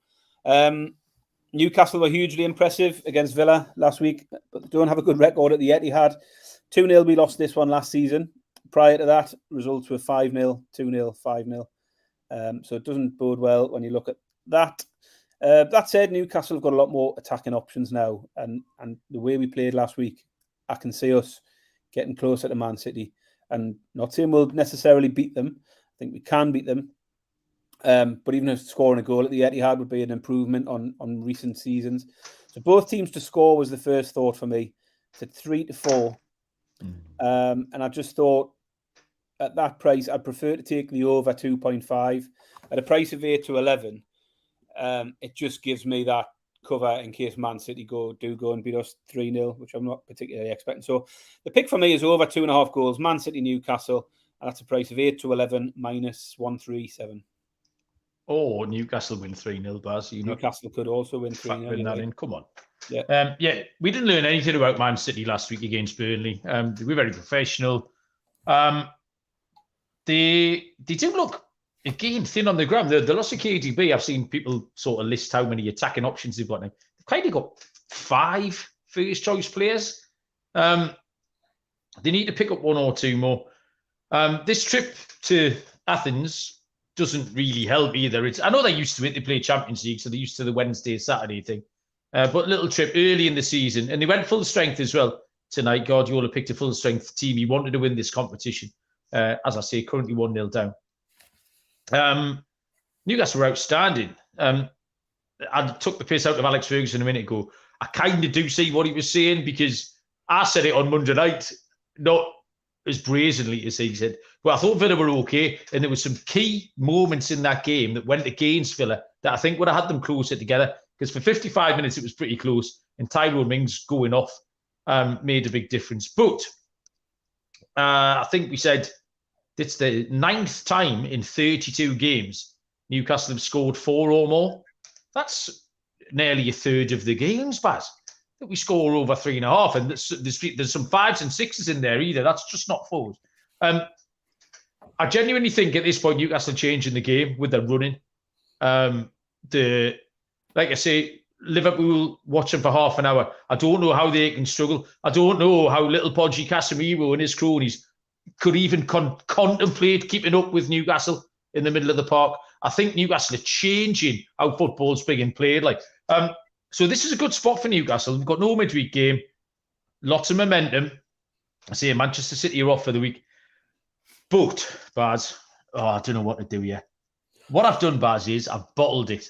Newcastle were hugely impressive against Villa last week, but don't have a good record at the Etihad. 2-0, we lost this one last season. Prior to that, results were 5-0, 2-0, 5-0. So it doesn't bode well when you look at that. That said, Newcastle have got a lot more attacking options now. And the way we played last week, I can see us getting closer to Man City. And not saying we'll necessarily beat them. I think we can beat them. But even if scoring a goal at the Etihad would be an improvement on recent seasons. So both teams to score was the first thought for me. It's at 3-4. And I just thought at that price, I'd prefer to take the over 2.5 at a price of 8-11. It just gives me that cover in case Man City go and beat us 3-0, which I'm not particularly expecting. So the pick for me is over 2.5 goals, Man City, Newcastle, and that's a price of 8-11 minus 137. Or Newcastle win 3-0, Baz. Newcastle could also win 3-0. Factoring that in. Come on. Yeah. We didn't learn anything about Man City last week against Burnley. They were very professional. They do look, again, thin on the ground. The loss of KDB, I've seen people sort of list how many attacking options they've got now. They've kind of got 5 first-choice players. They need to pick up 1 or 2 more. This trip to Athens doesn't really help either. I know they're used to it. They play Champions League, so they're used to the Wednesday, Saturday thing. But little trip early in the season, and they went full strength as well tonight. Guardiola picked a full strength team. He wanted to win this competition. As I say, currently 1-0 down. Newcastle were outstanding. I took the piss out of Alex Ferguson a minute ago. I kind of do see what he was saying, because I said it on Monday night, not as brazenly as he said. But I thought Villa were okay, and there were some key moments in that game that went against Villa that I think would have had them closer together, because for 55 minutes it was pretty close, and Tyrone Mings going off made a big difference. But I think we said it's the 9th time in 32 games Newcastle have scored 4 or more. That's nearly a third of the games, Baz, that we score over 3.5. And there's some 5s and 6s in there either. That's just not 4s. I genuinely think at this point Newcastle are changing the game with their running. Like I say, Liverpool watching for half an hour. I don't know how they can struggle. I don't know how little podgy Casemiro and his cronies could even contemplate keeping up with Newcastle in the middle of the park. I think Newcastle are changing how football's being played. So this is a good spot for Newcastle. We've got no midweek game, lots of momentum. I say Manchester City are off for the week. But, Baz, I don't know what to do here. What I've done, Baz, is I've bottled it.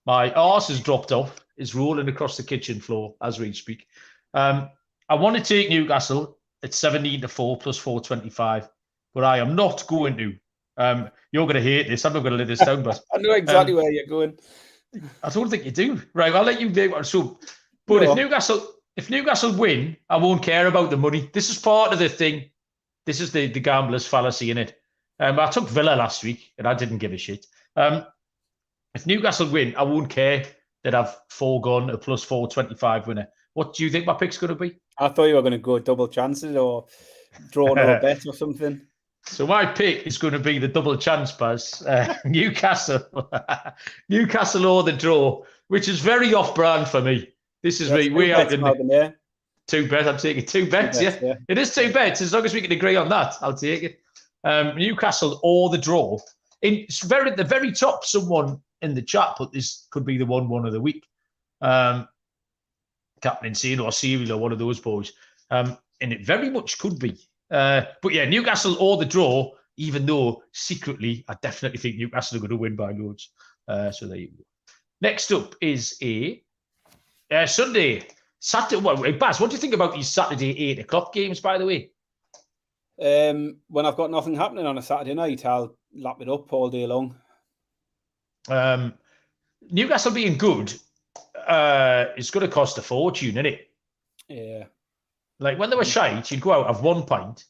My arse has dropped off. It's rolling across the kitchen floor as we speak. I want to take Newcastle at 17-4 plus 425, but I am not going to. You're going to hate this. I'm not going to let this down, but I know exactly where you're going. I don't think you do. Right, I'll let you make one. So, but No. if Newcastle win, I won't care about the money. This is part of the thing. This is the gambler's fallacy in it. I took Villa last week and I didn't give a shit. If Newcastle win, I won't care that I've foregone a plus 425 winner. What do you think my pick's going to be? I thought you were going to go double chances or draw no bet or something. So my pick is going to be the double chance, Buzz. Newcastle or the draw, which is very off-brand for me. This is me way out in the 2 bet. I'm taking 2 bets. Yeah, it is 2 bets. As long as we can agree on that, I'll take it. Newcastle or the draw. It's at the very top. Someone in the chat put this could be the 1-1 of the week. Captain Insane or Serial or one of those boys. And it very much could be. But yeah, Newcastle or the draw, even though secretly I definitely think Newcastle are going to win by loads. So there you go. Next up is a Sunday. Saturday. Well, Baz, what do you think about these Saturday 8 o'clock games, by the way? When I've got nothing happening on a Saturday night, I'll lap it up all day long. Newcastle being good is going to cost a fortune, isn't it? Yeah. Like when they were shite, you'd go out, have 1 pint,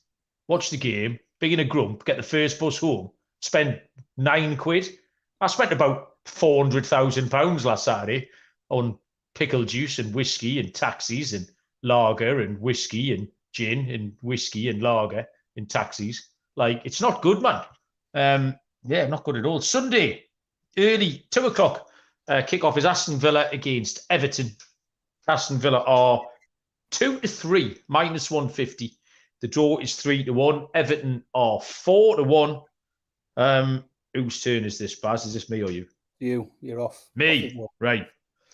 watch the game, be in a grump, get the first bus home, spend £9. I spent about £400,000 last Saturday on pickle juice and whiskey and taxis and lager and whiskey and gin and whiskey and lager and taxis. Like, it's not good, man. Yeah, not good at all. Sunday, early, 2 o'clock, kickoff is Aston Villa against Everton. Aston Villa are 2-3, minus 150. The draw is 3-1. Everton are 4-1. Whose turn is this, Baz? Is this me or you? You're off. Me, right.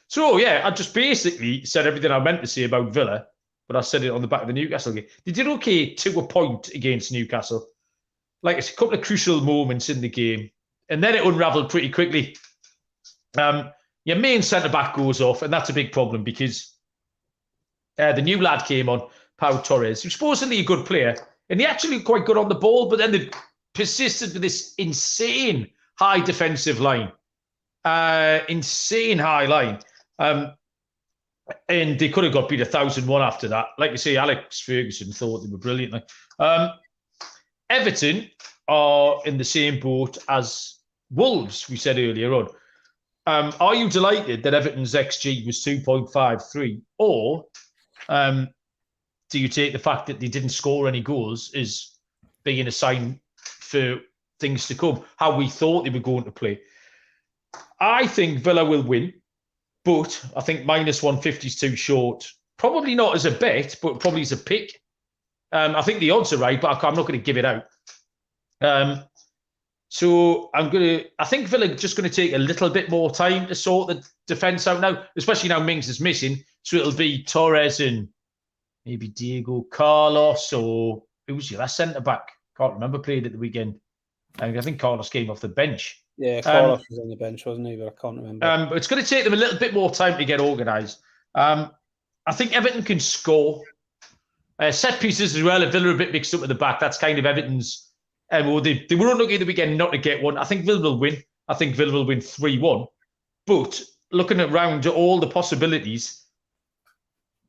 So, yeah, I just basically said everything I meant to say about Villa, but I said it on the back of the Newcastle game. They did okay to a point against Newcastle. Like, it's a couple of crucial moments in the game, and then it unravelled pretty quickly. Your main centre-back goes off, and that's a big problem because the new lad came on, Pau Torres, who's supposedly a good player, and he actually quite good on the ball, but then they persisted with this insane high defensive line. Insane high line. And they could have got beat 1,001 after that. Like you say, Alex Ferguson thought they were brilliant. Everton are in the same boat as Wolves, we said earlier on. Are you delighted that Everton's XG was 2.53? Or do you take the fact that they didn't score any goals as being a sign for things to come, how we thought they were going to play? I think Villa will win, but I think minus 150 is too short. Probably not as a bet, but probably as a pick. I think the odds are right, but I'm not going to give it out. So I think Villa are just going to take a little bit more time to sort the defence out now, especially now Mings is missing. So it'll be Torres and maybe Diego Carlos, or who's your last centre-back? Can't remember, played at the weekend. I think Carlos came off the bench. Yeah, Carlos was on the bench, wasn't he? But I can't remember. But it's going to take them a little bit more time to get organised. I think Everton can score. Set pieces as well. If Villa are a bit mixed up at the back, that's kind of Everton's. They were unlucky the weekend not to get one. I think Villa will win. I think Villa will win 3-1. But looking around at all the possibilities,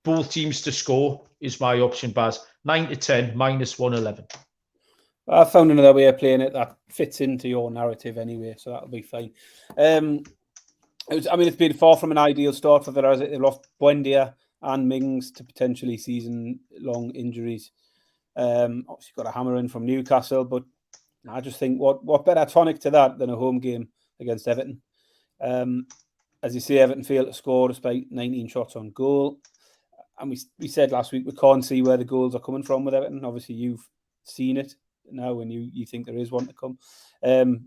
both teams to score is my option, Baz. 9-10, minus 111. I found another way of playing it that fits into your narrative anyway, so that'll be fine. It's been far from an ideal start for Villa. They've lost Buendia and Mings to potentially season-long injuries. Obviously got a hammer in from Newcastle, but I just think what better tonic to that than a home game against Everton? As you say, Everton failed to score despite 19 shots on goal. And we said last week we can't see where the goals are coming from with Everton. Obviously, you've seen it now and you think there is one to come.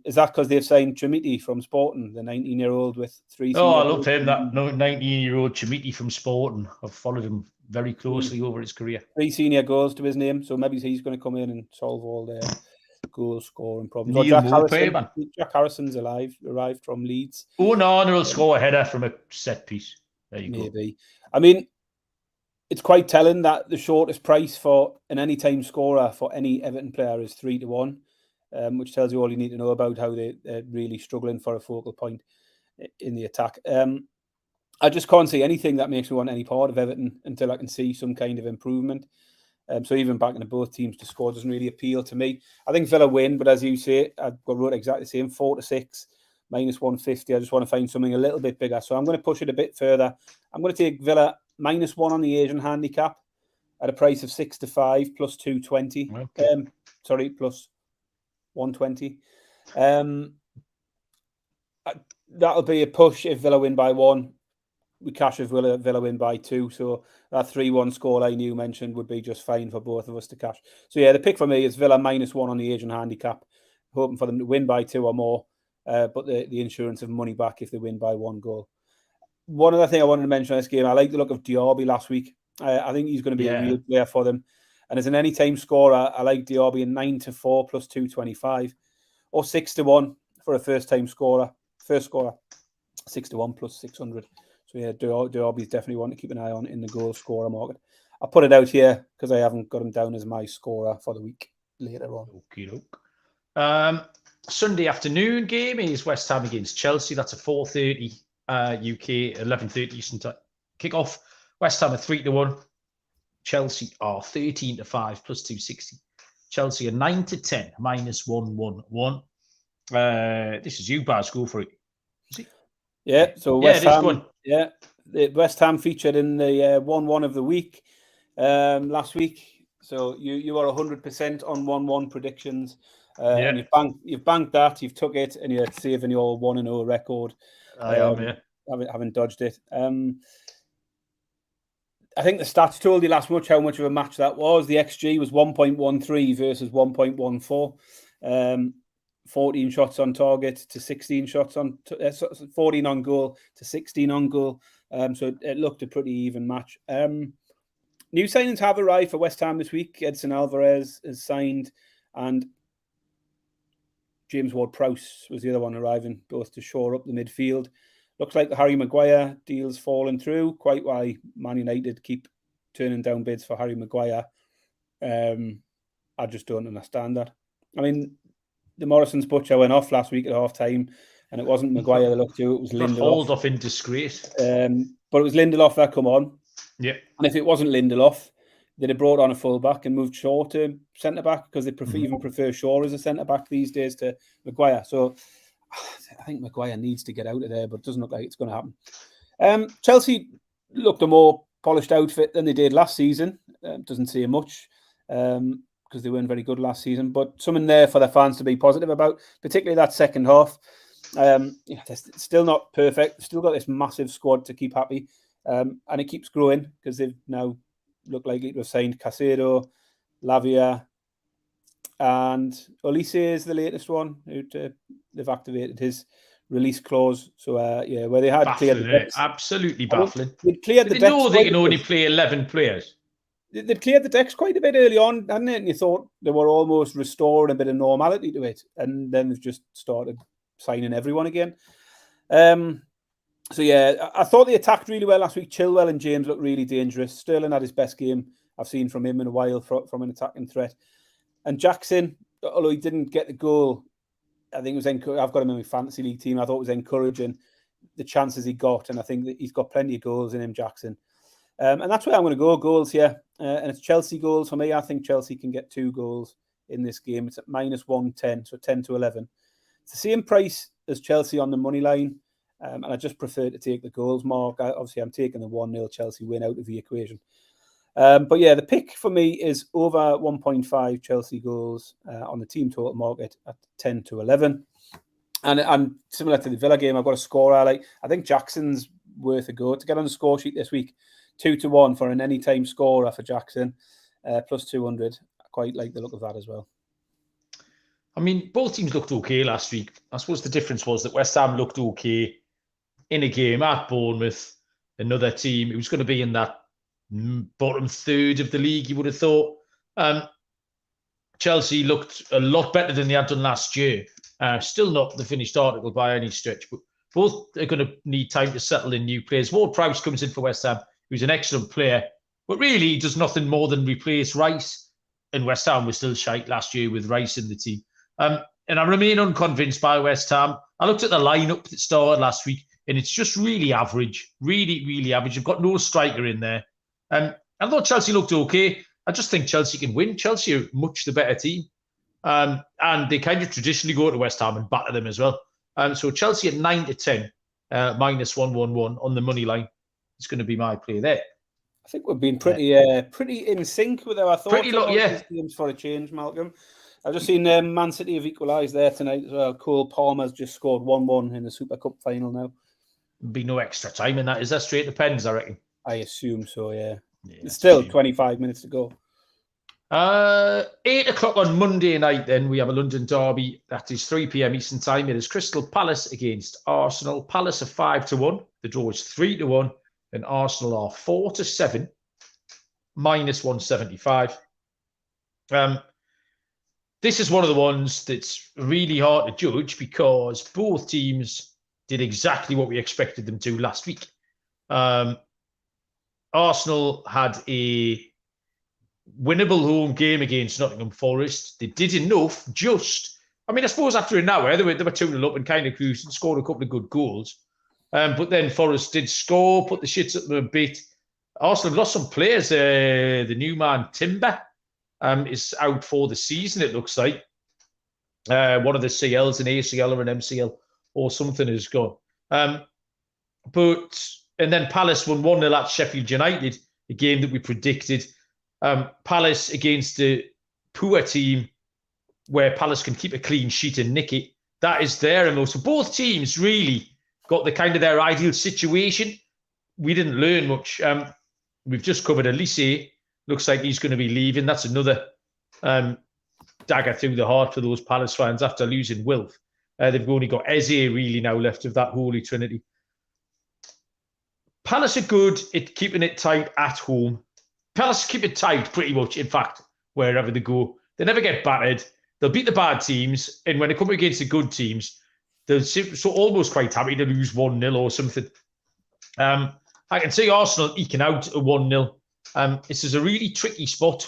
Is that because they've signed Chimiti from Sporting, the 19-year-old with 3 Oh, I love him, that 19-year-old Chimiti from Sporting. I've followed him very closely over his career. 3 senior goals to his name, so maybe he's going to come in and solve all their goal scoring problems. Jack Harrison's arrived from Leeds. Onana will score a header from a set piece. There you go. Maybe. I mean, it's quite telling that the shortest price for an anytime scorer for any Everton player is 3-1, which tells you all you need to know about how they're really struggling for a focal point. in the attack. I just can't see anything that makes me want any part of Everton until I can see some kind of improvement. So even backing both teams to score doesn't really appeal to me. I think Villa win, but as you say, I've wrote exactly the same, 4-6, -150. I just want to find something a little bit bigger. So I'm going to push it a bit further. I'm going to take Villa -1 on the Asian handicap at a price of 6-5 plus 220. Okay. Plus 120. That'll be a push if Villa win by 1. We cash if Villa win by 2. So that 3-1 scoreline you mentioned would be just fine for both of us to cash. So yeah, the pick for me is Villa -1 on the Asian handicap, hoping for them to win by 2 or more, but the insurance of money back if they win by 1 goal. One other thing I wanted to mention on this game, I like the look of Diaby last week. I think he's going to be a real player for them. And as an anytime scorer, I like Diaby in 9-4 plus 225 or 6-1 for a first-time scorer. First scorer, 6-1 plus 600. So yeah, Diaby is definitely one to keep an eye on in the goal scorer market. I'll put it out here because I haven't got him down as my scorer for the week later on. Okey-doke. Sunday afternoon game is West Ham against Chelsea. That's a 4:30 UK, 11:30 Eastern time kickoff. West Ham are 3-1. Chelsea are 13-5 plus 260. Chelsea are 9-10 -111. This is you, Baz. Go for it. Yeah, so West Ham. Yeah, West Ham featured in the 1-1 of the week last week. So you are 100% on 1-1 predictions. And you've banked that, you've took it, and you're saving your 1-0 record. I am, yeah. Haven't dodged it. I think the stats told you last much how much of a match that was. The XG was 1.13 versus 1.14. 14 shots on target to 16 shots on 14 on goal to 16 on goal. So it looked a pretty even match. New signings have arrived for West Ham this week. Edson Alvarez is signed, and James Ward-Prowse was the other one arriving, both to shore up the midfield. Looks like the Harry Maguire deal's fallen through, quite why Man United keep turning down bids for Harry Maguire. I just don't understand that. I mean, the Morrison's butcher went off last week at half-time, and it wasn't Maguire they looked to, it was Lindelof. Hauled off in disgrace. But it was Lindelof that come on. Yeah. And if it wasn't Lindelof, they'd have brought on a full-back and moved Shaw to centre-back, because they even prefer Shaw as a centre-back these days to Maguire. So I think Maguire needs to get out of there, but it doesn't look like it's going to happen. Chelsea looked a more polished outfit than they did last season. Doesn't say much, because they weren't very good last season, but something there for their fans to be positive about, particularly that second half. They're still not perfect. They've still got this massive squad to keep happy, and it keeps growing because they've now looked like it was signed Caicedo, Lavia, and Olise is the latest one. They've activated his release clause. So where they had cleared the decks, absolutely baffling. They'd cleared the decks. They know they can only play 11 players. They'd cleared the decks quite a bit early on, hadn't it? And you thought they were almost restoring a bit of normality to it. And then they've just started signing everyone again. So, yeah, I thought they attacked really well last week. Chilwell and James looked really dangerous. Sterling had his best game I've seen from him in a while from an attacking threat. And Jackson, although he didn't get the goal, I think it was I've got him in my fantasy league team. I thought it was encouraging the chances he got. And I think that he's got plenty of goals in him, Jackson. And that's where I'm going to go, goals here. And it's Chelsea goals for me. I think Chelsea can get 2 goals in this game. It's at -110, so 10-11. It's the same price as Chelsea on the money line. And I just prefer to take the goals mark. Obviously, I'm taking the 1-0 Chelsea win out of the equation. But yeah, the pick for me is over 1.5 Chelsea goals on the team total market at 10-11. And similar to the Villa game, I've got a score I like. I think Jackson's worth a go to get on the score sheet this week. 2-1 for an anytime scorer for Jackson, plus 200. I quite like the look of that as well. I mean, both teams looked okay last week. I suppose the difference was that West Ham looked okay in a game at Bournemouth, another team who's going to be in that bottom third of the league, you would have thought. Chelsea looked a lot better than they had done last year. Still not the finished article by any stretch, but both are going to need time to settle in new players. Ward-Prowse comes in for West Ham, who's an excellent player, but really he does nothing more than replace Rice. And West Ham was still shite last year with Rice in the team. And I remain unconvinced by West Ham. I looked at the lineup that started last week. and it's just really average, really, really average. You've got no striker in there. I thought Chelsea looked okay. I just think Chelsea can win. Chelsea are much the better team. And they kind of traditionally go to West Ham and batter them as well. So Chelsea at 9-10, minus 111 on the money line. It's going to be my play there. I think we've been pretty in sync with our thoughts. Yeah. Games for a change, Malcolm. I've just seen Man City have equalised there tonight as well. Cole Palmer's just scored 1-1 in the Super Cup final now. Be no extra time in that. Is that straight to pens, I reckon? I assume so, yeah. It's still 25 minutes to go. 8 o'clock on Monday night, then we have a London derby. That is 3 p.m. Eastern time. It is Crystal Palace against Arsenal. Palace are 5-1. The draw is 3-1. And Arsenal are 4-7, minus 175. This is one of the ones that's really hard to judge because both teams did exactly what we expected them to last week. Arsenal had a winnable home game against Nottingham Forest. They did enough I suppose after an hour, they were 2-0 up and kind of cruised and scored a couple of good goals. But then Forest did score, put the shits at them a bit. Arsenal have lost some players. The new man, Timber, is out for the season, it looks like. One of the CLs, an ACL or an MCL or something is gone. And then Palace won 1-0 at Sheffield United, a game that we predicted. Palace against a poor team where Palace can keep a clean sheet and nick it. That is there. And so both teams really got the kind of their ideal situation. We didn't learn much. We've just covered Elise. Looks like he's going to be leaving. That's another dagger through the heart for those Palace fans after losing Wilf. They've only got Eze really now left of that Holy Trinity. Palace are good at keeping it tight at home. Palace keep it tight pretty much, in fact, wherever they go. They never get battered. They'll beat the bad teams. And when they come against the good teams, they're so almost quite happy to lose 1-0 or something. I can see Arsenal eking out a 1-0. This is a really tricky spot.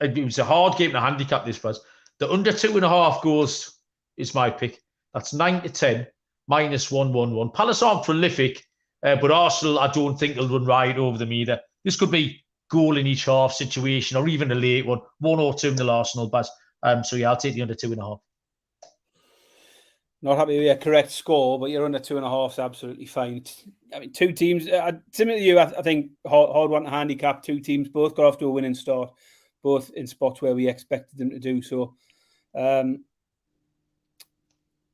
It was a hard game to handicap this, but the under 2.5 goals is my pick. That's 9-10, minus 111. Palace aren't prolific, but Arsenal, I don't think they'll run right over them either. This could be goal in each half situation, or even a late one, 1 or 2-0 Arsenal, but so yeah, I'll take the under 2.5. Not happy with your correct score, but you're under 2.5 is absolutely fine. I mean, two teams, similar to you, I think hard one to handicap. Two teams both got off to a winning start, both in spots where we expected them to do so.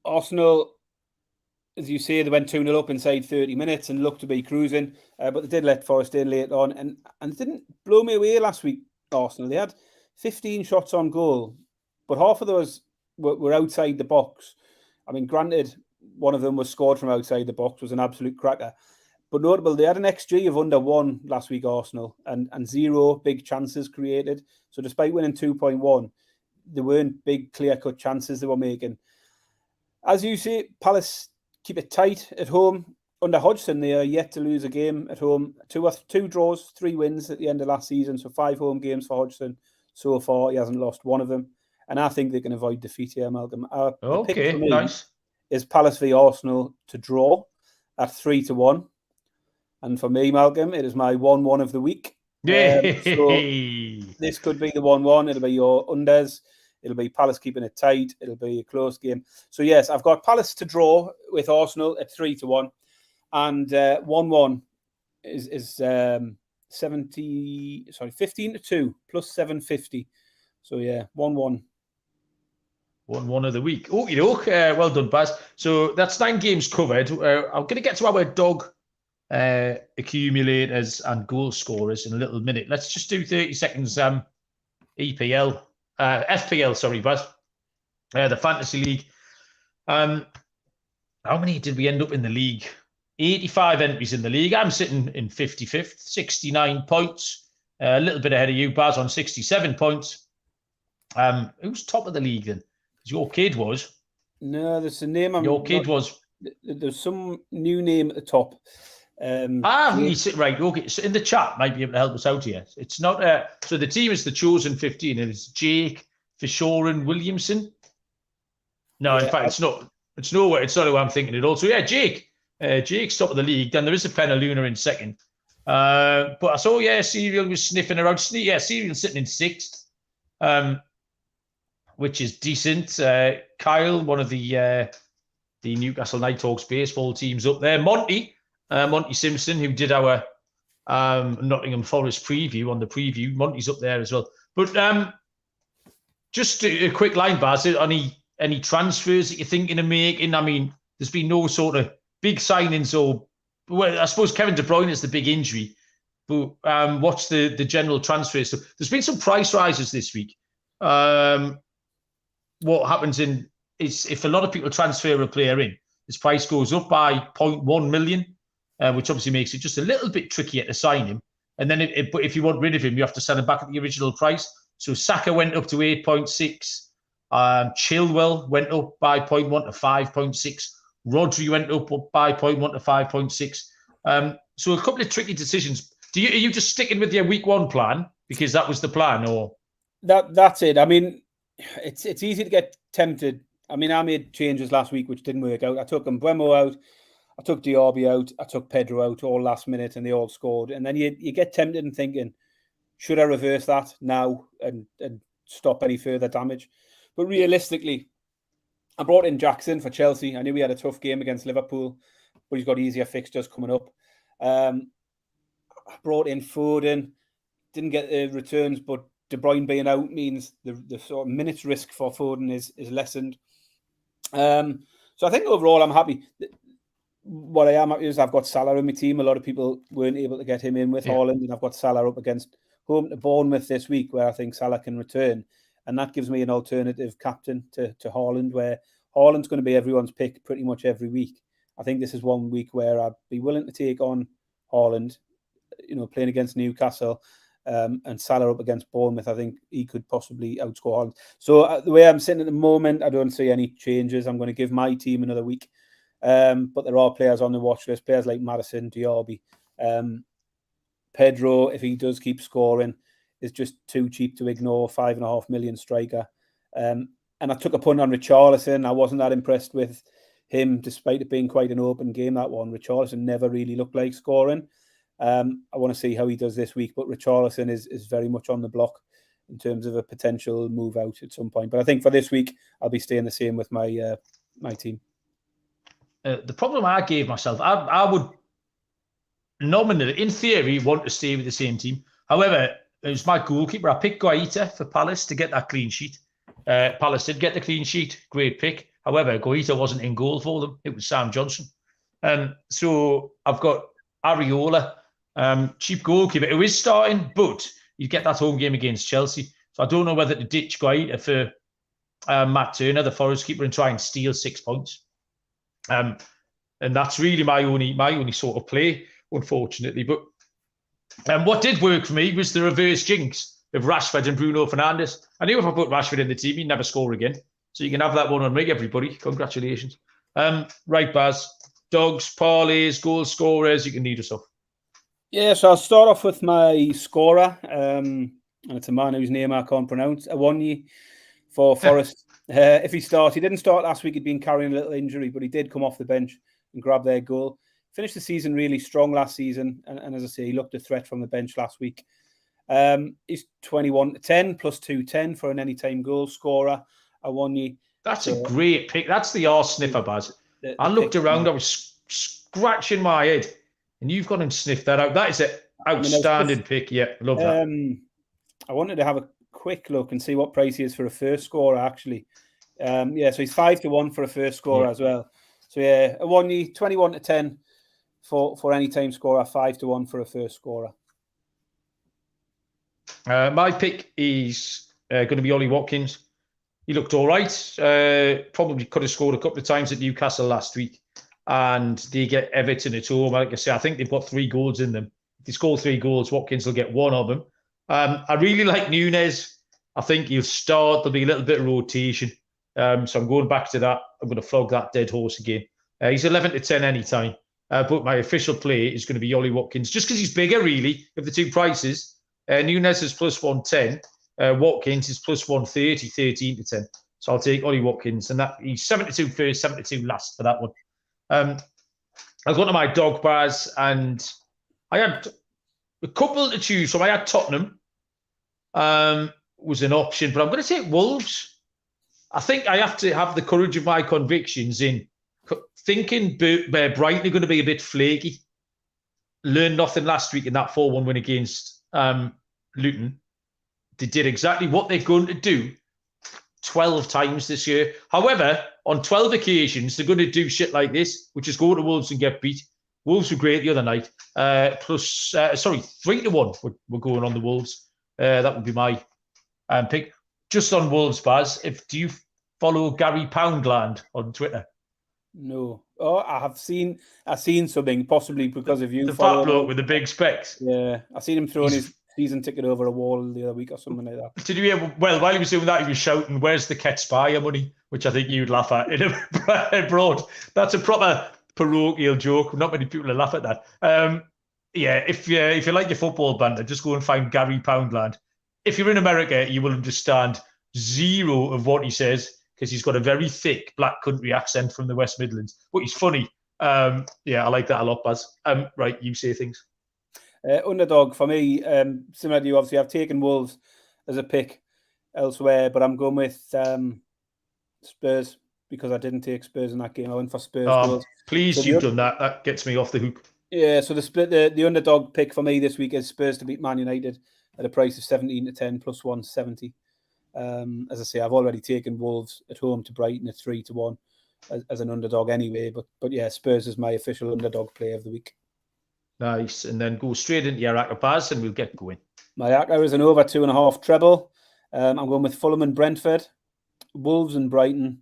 Arsenal, as you say, they went 2-0 up inside 30 minutes and looked to be cruising, but they did let Forest in late on, and it didn't blow me away last week, Arsenal. They had 15 shots on goal, but half of those were outside the box. I mean, granted, one of them was scored from outside the box, was an absolute cracker. But notable, they had an XG of under 1 last week, Arsenal, and 0 big chances created. So despite winning 2.1, there weren't big, clear-cut chances they were making. As you say, Palace keep it tight at home. Under Hodgson, they are yet to lose a game at home. Two draws, 3 wins at the end of last season. So 5 home games for Hodgson so far. He hasn't lost one of them. And I think they can avoid defeat here, Malcolm. The pick for me nice. Is Palace v Arsenal to draw at 3-1. And for me, Malcolm, it is my 1-1 of the week. So this could be the 1-1. It'll be your unders. It'll be Palace keeping it tight. It'll be a close game. So yes, I've got Palace to draw with Arsenal at 3-1. And 1-1 is 15-2 plus 750. So yeah, 1-1. 1-1 of the week. Well done, Baz. So that's 9 games covered. I'm going to get to our dog accumulators and goal scorers in a little minute. Let's just do 30 seconds FPL, sorry, Baz. The Fantasy League. How many did we end up in the league? 85 entries in the league. I'm sitting in 55th, 69 points. A little bit ahead of you, Baz, on 67 points. Who's top of the league then? Your kid was. No, there's a name. Was. There's some new name at the top. Right. Okay. So in the chat, might be able to help us out here. It's not. So the team is the chosen 15, and it's Jake Fishoran Williamson. No, in fact, it's not. It's nowhere. It's not who I'm thinking at all. So yeah, Jake. Jake's top of the league. Then there is a Penaluna in second. But I saw, Serial was sniffing around. Serial sitting in sixth, which is decent. Kyle, one of the Newcastle Nighthawks baseball teams up there. Monty Simpson, who did our Nottingham Forest preview on the preview. Monty's up there as well. But just a quick line, Baz, any transfers that you're thinking of making? I mean, there's been no sort of big signings I suppose Kevin De Bruyne is the big injury. But what's the general transfers? So there's been some price rises this week. What happens is if a lot of people transfer a player in, his price goes up by 0.1 million, which obviously makes it just a little bit trickier to sign him. And then but if you want rid of him, you have to sell him back at the original price. So Saka went up to 8.6. Chilwell went up by 0.1 to 5.6. Rodri went up by 0.1 to 5.6. So a couple of tricky decisions. Are you just sticking with your week one plan because that was the plan, or that's it? I mean, it's easy to get tempted. I mean, I made changes last week which didn't work out. I took Mbeumo out, I took Diaby out, I took Pedro out all last minute, and they all scored. And then you get tempted and thinking, should I reverse that now and stop any further damage? But realistically, I brought in Jackson for Chelsea. I knew we had a tough game against Liverpool, but he's got easier fixtures coming up. I brought in Foden. Didn't get the returns, but De Bruyne being out means the sort of minutes risk for Foden is lessened. So I think overall I'm happy. What I am happy is I've got Salah in my team. A lot of people weren't able to get him in with Haaland, and I've got Salah up against home to Bournemouth this week, where I think Salah can return. And that gives me an alternative captain to Haaland, where Haaland's going to be everyone's pick pretty much every week. I think this is one week where I'd be willing to take on Haaland, playing against Newcastle, and Salah up against Bournemouth. I think he could possibly outscore Haaland. So the way I'm sitting at the moment, I don't see any changes. I'm going to give my team another week. But there are players on the watch list, players like Maddison, Diaby. Pedro, if he does keep scoring, is just too cheap to ignore. 5.5 million striker. And I took a punt on Richarlison. I wasn't that impressed with him, despite it being quite an open game, that one. Richarlison never really looked like scoring. I want to see how he does this week, but Richarlison is very much on the block in terms of a potential move out at some point. But I think for this week, I'll be staying the same with my my team. The problem I gave myself, I would nominally, in theory, want to stay with the same team. However, it was my goalkeeper. I picked Guaita for Palace to get that clean sheet. Palace did get the clean sheet. Great pick. However, Guaita wasn't in goal for them. It was Sam Johnson. So I've got Areola, cheap goalkeeper, who is starting, but you get that home game against Chelsea. So I don't know whether to ditch Guaita for Matt Turner, the Forest keeper, and try and steal 6 points. And that's really my only sort of play, unfortunately. But what did work for me was the reverse jinx of Rashford and Bruno Fernandes. I knew if I put Rashford in the team, he'd never score again. So you can have that one on me, everybody. Congratulations. Right, Baz. Dogs, parlays, goal scorers, you can lead us off. Yeah, so I'll start off with my scorer. And it's a man whose name I can't pronounce. Awoniyi for Forest. If he didn't start last week. He'd been carrying a little injury, but he did come off the bench and grab their goal. Finished the season really strong last season. And as I say, he looked a threat from the bench last week. He's 21-10 plus 210 for an anytime goal scorer. Awoniyi. That's a great pick. That's the arse sniffer, Baz. I looked around, I was scratching my head, and you've gone and sniffed that out. That is an outstanding pick. Yeah, love that. I wanted to have a quick look and see what price he is for a first scorer, actually. So he's 5-1 for a first scorer as well. So yeah, Awoniyi, 21-10 for any time scorer, 5-1 for a first scorer. My pick is going to be Ollie Watkins. He looked all right. Probably could have scored a couple of times at Newcastle last week. And they get Everton at home. Like I say, I think they've got 3 goals in them. If they score 3 goals, Watkins will get 1 of them. I really like Nunez. I think he'll start. There'll be a little bit of rotation. So I'm going back to that. I'm going to flog that dead horse again. He's 11-10 anytime. But my official play is going to be Ollie Watkins. Just because he's bigger, really, of the two prices. Nunez is plus 110. Watkins is plus 130, 13-10. So I'll take Ollie Watkins. And that he's 72 first, 72 last for that one. I got to my dog bars and I had a couple to choose from. I had Tottenham, was an option, but I'm going to take Wolves. I think I have to have the courage of my convictions in thinking Brighton are going to be a bit flaky. Learned nothing last week in that 4-1 win against Luton. They did exactly what they're going to do 12 times this year. However, on 12 occasions, they're going to do shit like this, which is go to Wolves and get beat. Wolves were great the other night. 3-1 we're going on the Wolves. That would be my pick. Just on Wolves, Baz, do you follow Gary Poundland on Twitter? No. Oh, I've seen something, possibly because of you. The fat bloke with the big specs. Yeah, I seen him throwing his season ticket over a wall the other week or something like that. Did you hear? Well, while he was doing that, he was shouting, "Where's the Ketspire money?" Which I think you'd laugh at in abroad. That's a proper parochial joke. Not many people will laugh at that. If you like your football banter, just go and find Gary Poundland. If you're in America, you will understand zero of what he says because he's got a very thick black country accent from the West Midlands. But he's funny. I like that a lot, Baz. Right, you say things. Underdog for me, similar to you, obviously, I've taken Wolves as a pick elsewhere, but I'm going with Spurs because I didn't take Spurs in that game. I went for Spurs. Please, you've done that. That gets me off the hook. Yeah, so the underdog pick for me this week is Spurs to beat Man United at a price of 17-10 plus 170. As I say, I've already taken Wolves at home to Brighton at 3-1 as an underdog anyway. But yeah, Spurs is my official underdog play of the week. Nice, and then go straight into your accas, Baz, and we'll get going. My accas is an over 2.5 treble. I'm going with Fulham and Brentford, Wolves and Brighton,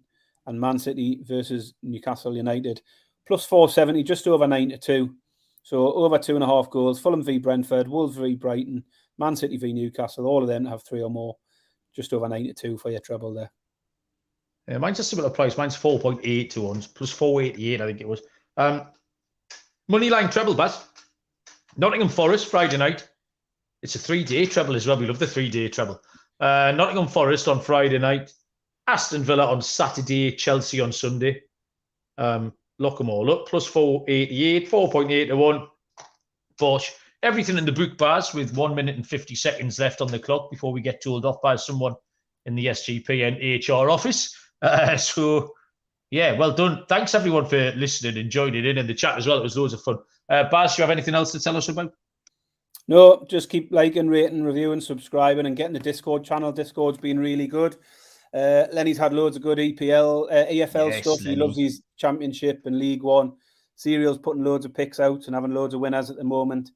and Man City versus Newcastle United. Plus 470, just over 9-2. So over 2.5 goals. Fulham v Brentford, Wolves v Brighton, Man City v Newcastle. All of them have 3 or more. Just over 9-2 for your treble there. Yeah, mine's a similar price. Mine's 4.8 to 1, plus 488, I think it was. Moneyline treble, Baz. Nottingham Forest, Friday night. It's a 3-day treble as well. We love the 3-day treble. Nottingham Forest on Friday night. Aston Villa on Saturday. Chelsea on Sunday. Lock them all up. Plus 488, 4.8 to 1. Bosh. Everything in the book, Baz, with 1 minute and 50 seconds left on the clock before we get told off by someone in the SGP and HR office. Well done. Thanks, everyone, for listening and joining in the chat as well. It was loads of fun. Baz, do you have anything else to tell us about? No, just keep liking, rating, reviewing, subscribing, and getting the Discord channel. Discord's been really good. Lenny's had loads of good EFL stuff. Lenny. He loves his Championship and League One. Serial's putting loads of picks out and having loads of winners at the moment.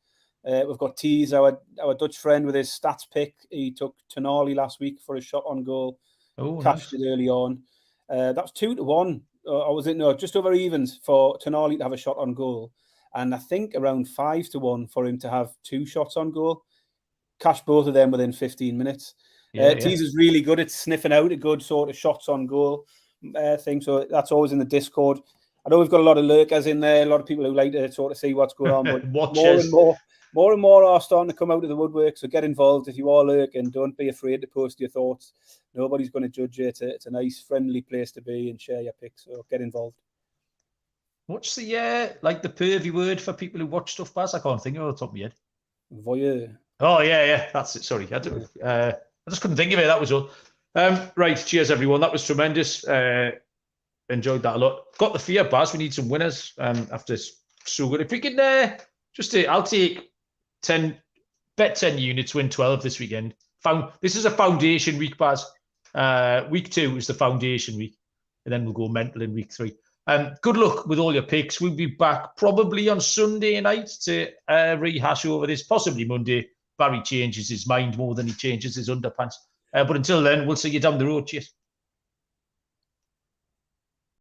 We've got Tees, our Dutch friend, with his stats pick. He took Tonali last week for a shot on goal. Cashed it early on. That was 2-1. Or was it? No, just over evens for Tonali to have a shot on goal. And I think around 5-1 for him to have 2 shots on goal. Cashed both of them within 15 minutes. Tees is really good at sniffing out a good sort of shots on goal thing. So that's always in the Discord. I know we've got a lot of lurkers in there, a lot of people who like to sort of see what's going on. But more and more are starting to come out of the woodwork. So get involved if you are lurking. Don't be afraid to post your thoughts. Nobody's going to judge you. It's a nice, friendly place to be and share your picks. So get involved. What's the the pervy word for people who watch stuff, Baz? I can't think of it off the top of my head. Voyeur. Oh yeah, that's it. Sorry, I just couldn't think of it. That was all. Right, cheers everyone. That was tremendous. Enjoyed that a lot. Got the fear, Baz. We need some winners after so good. If we could I'll take 10 units, win 12 this weekend. This is a foundation week, Baz. Week 2 is the foundation week, and then we'll go mental in week 3. Good luck with all your picks. We'll be back probably on Sunday night to rehash over this, possibly Monday. Barry changes his mind more than he changes his underpants. But until then, we'll see you down the road. Cheers.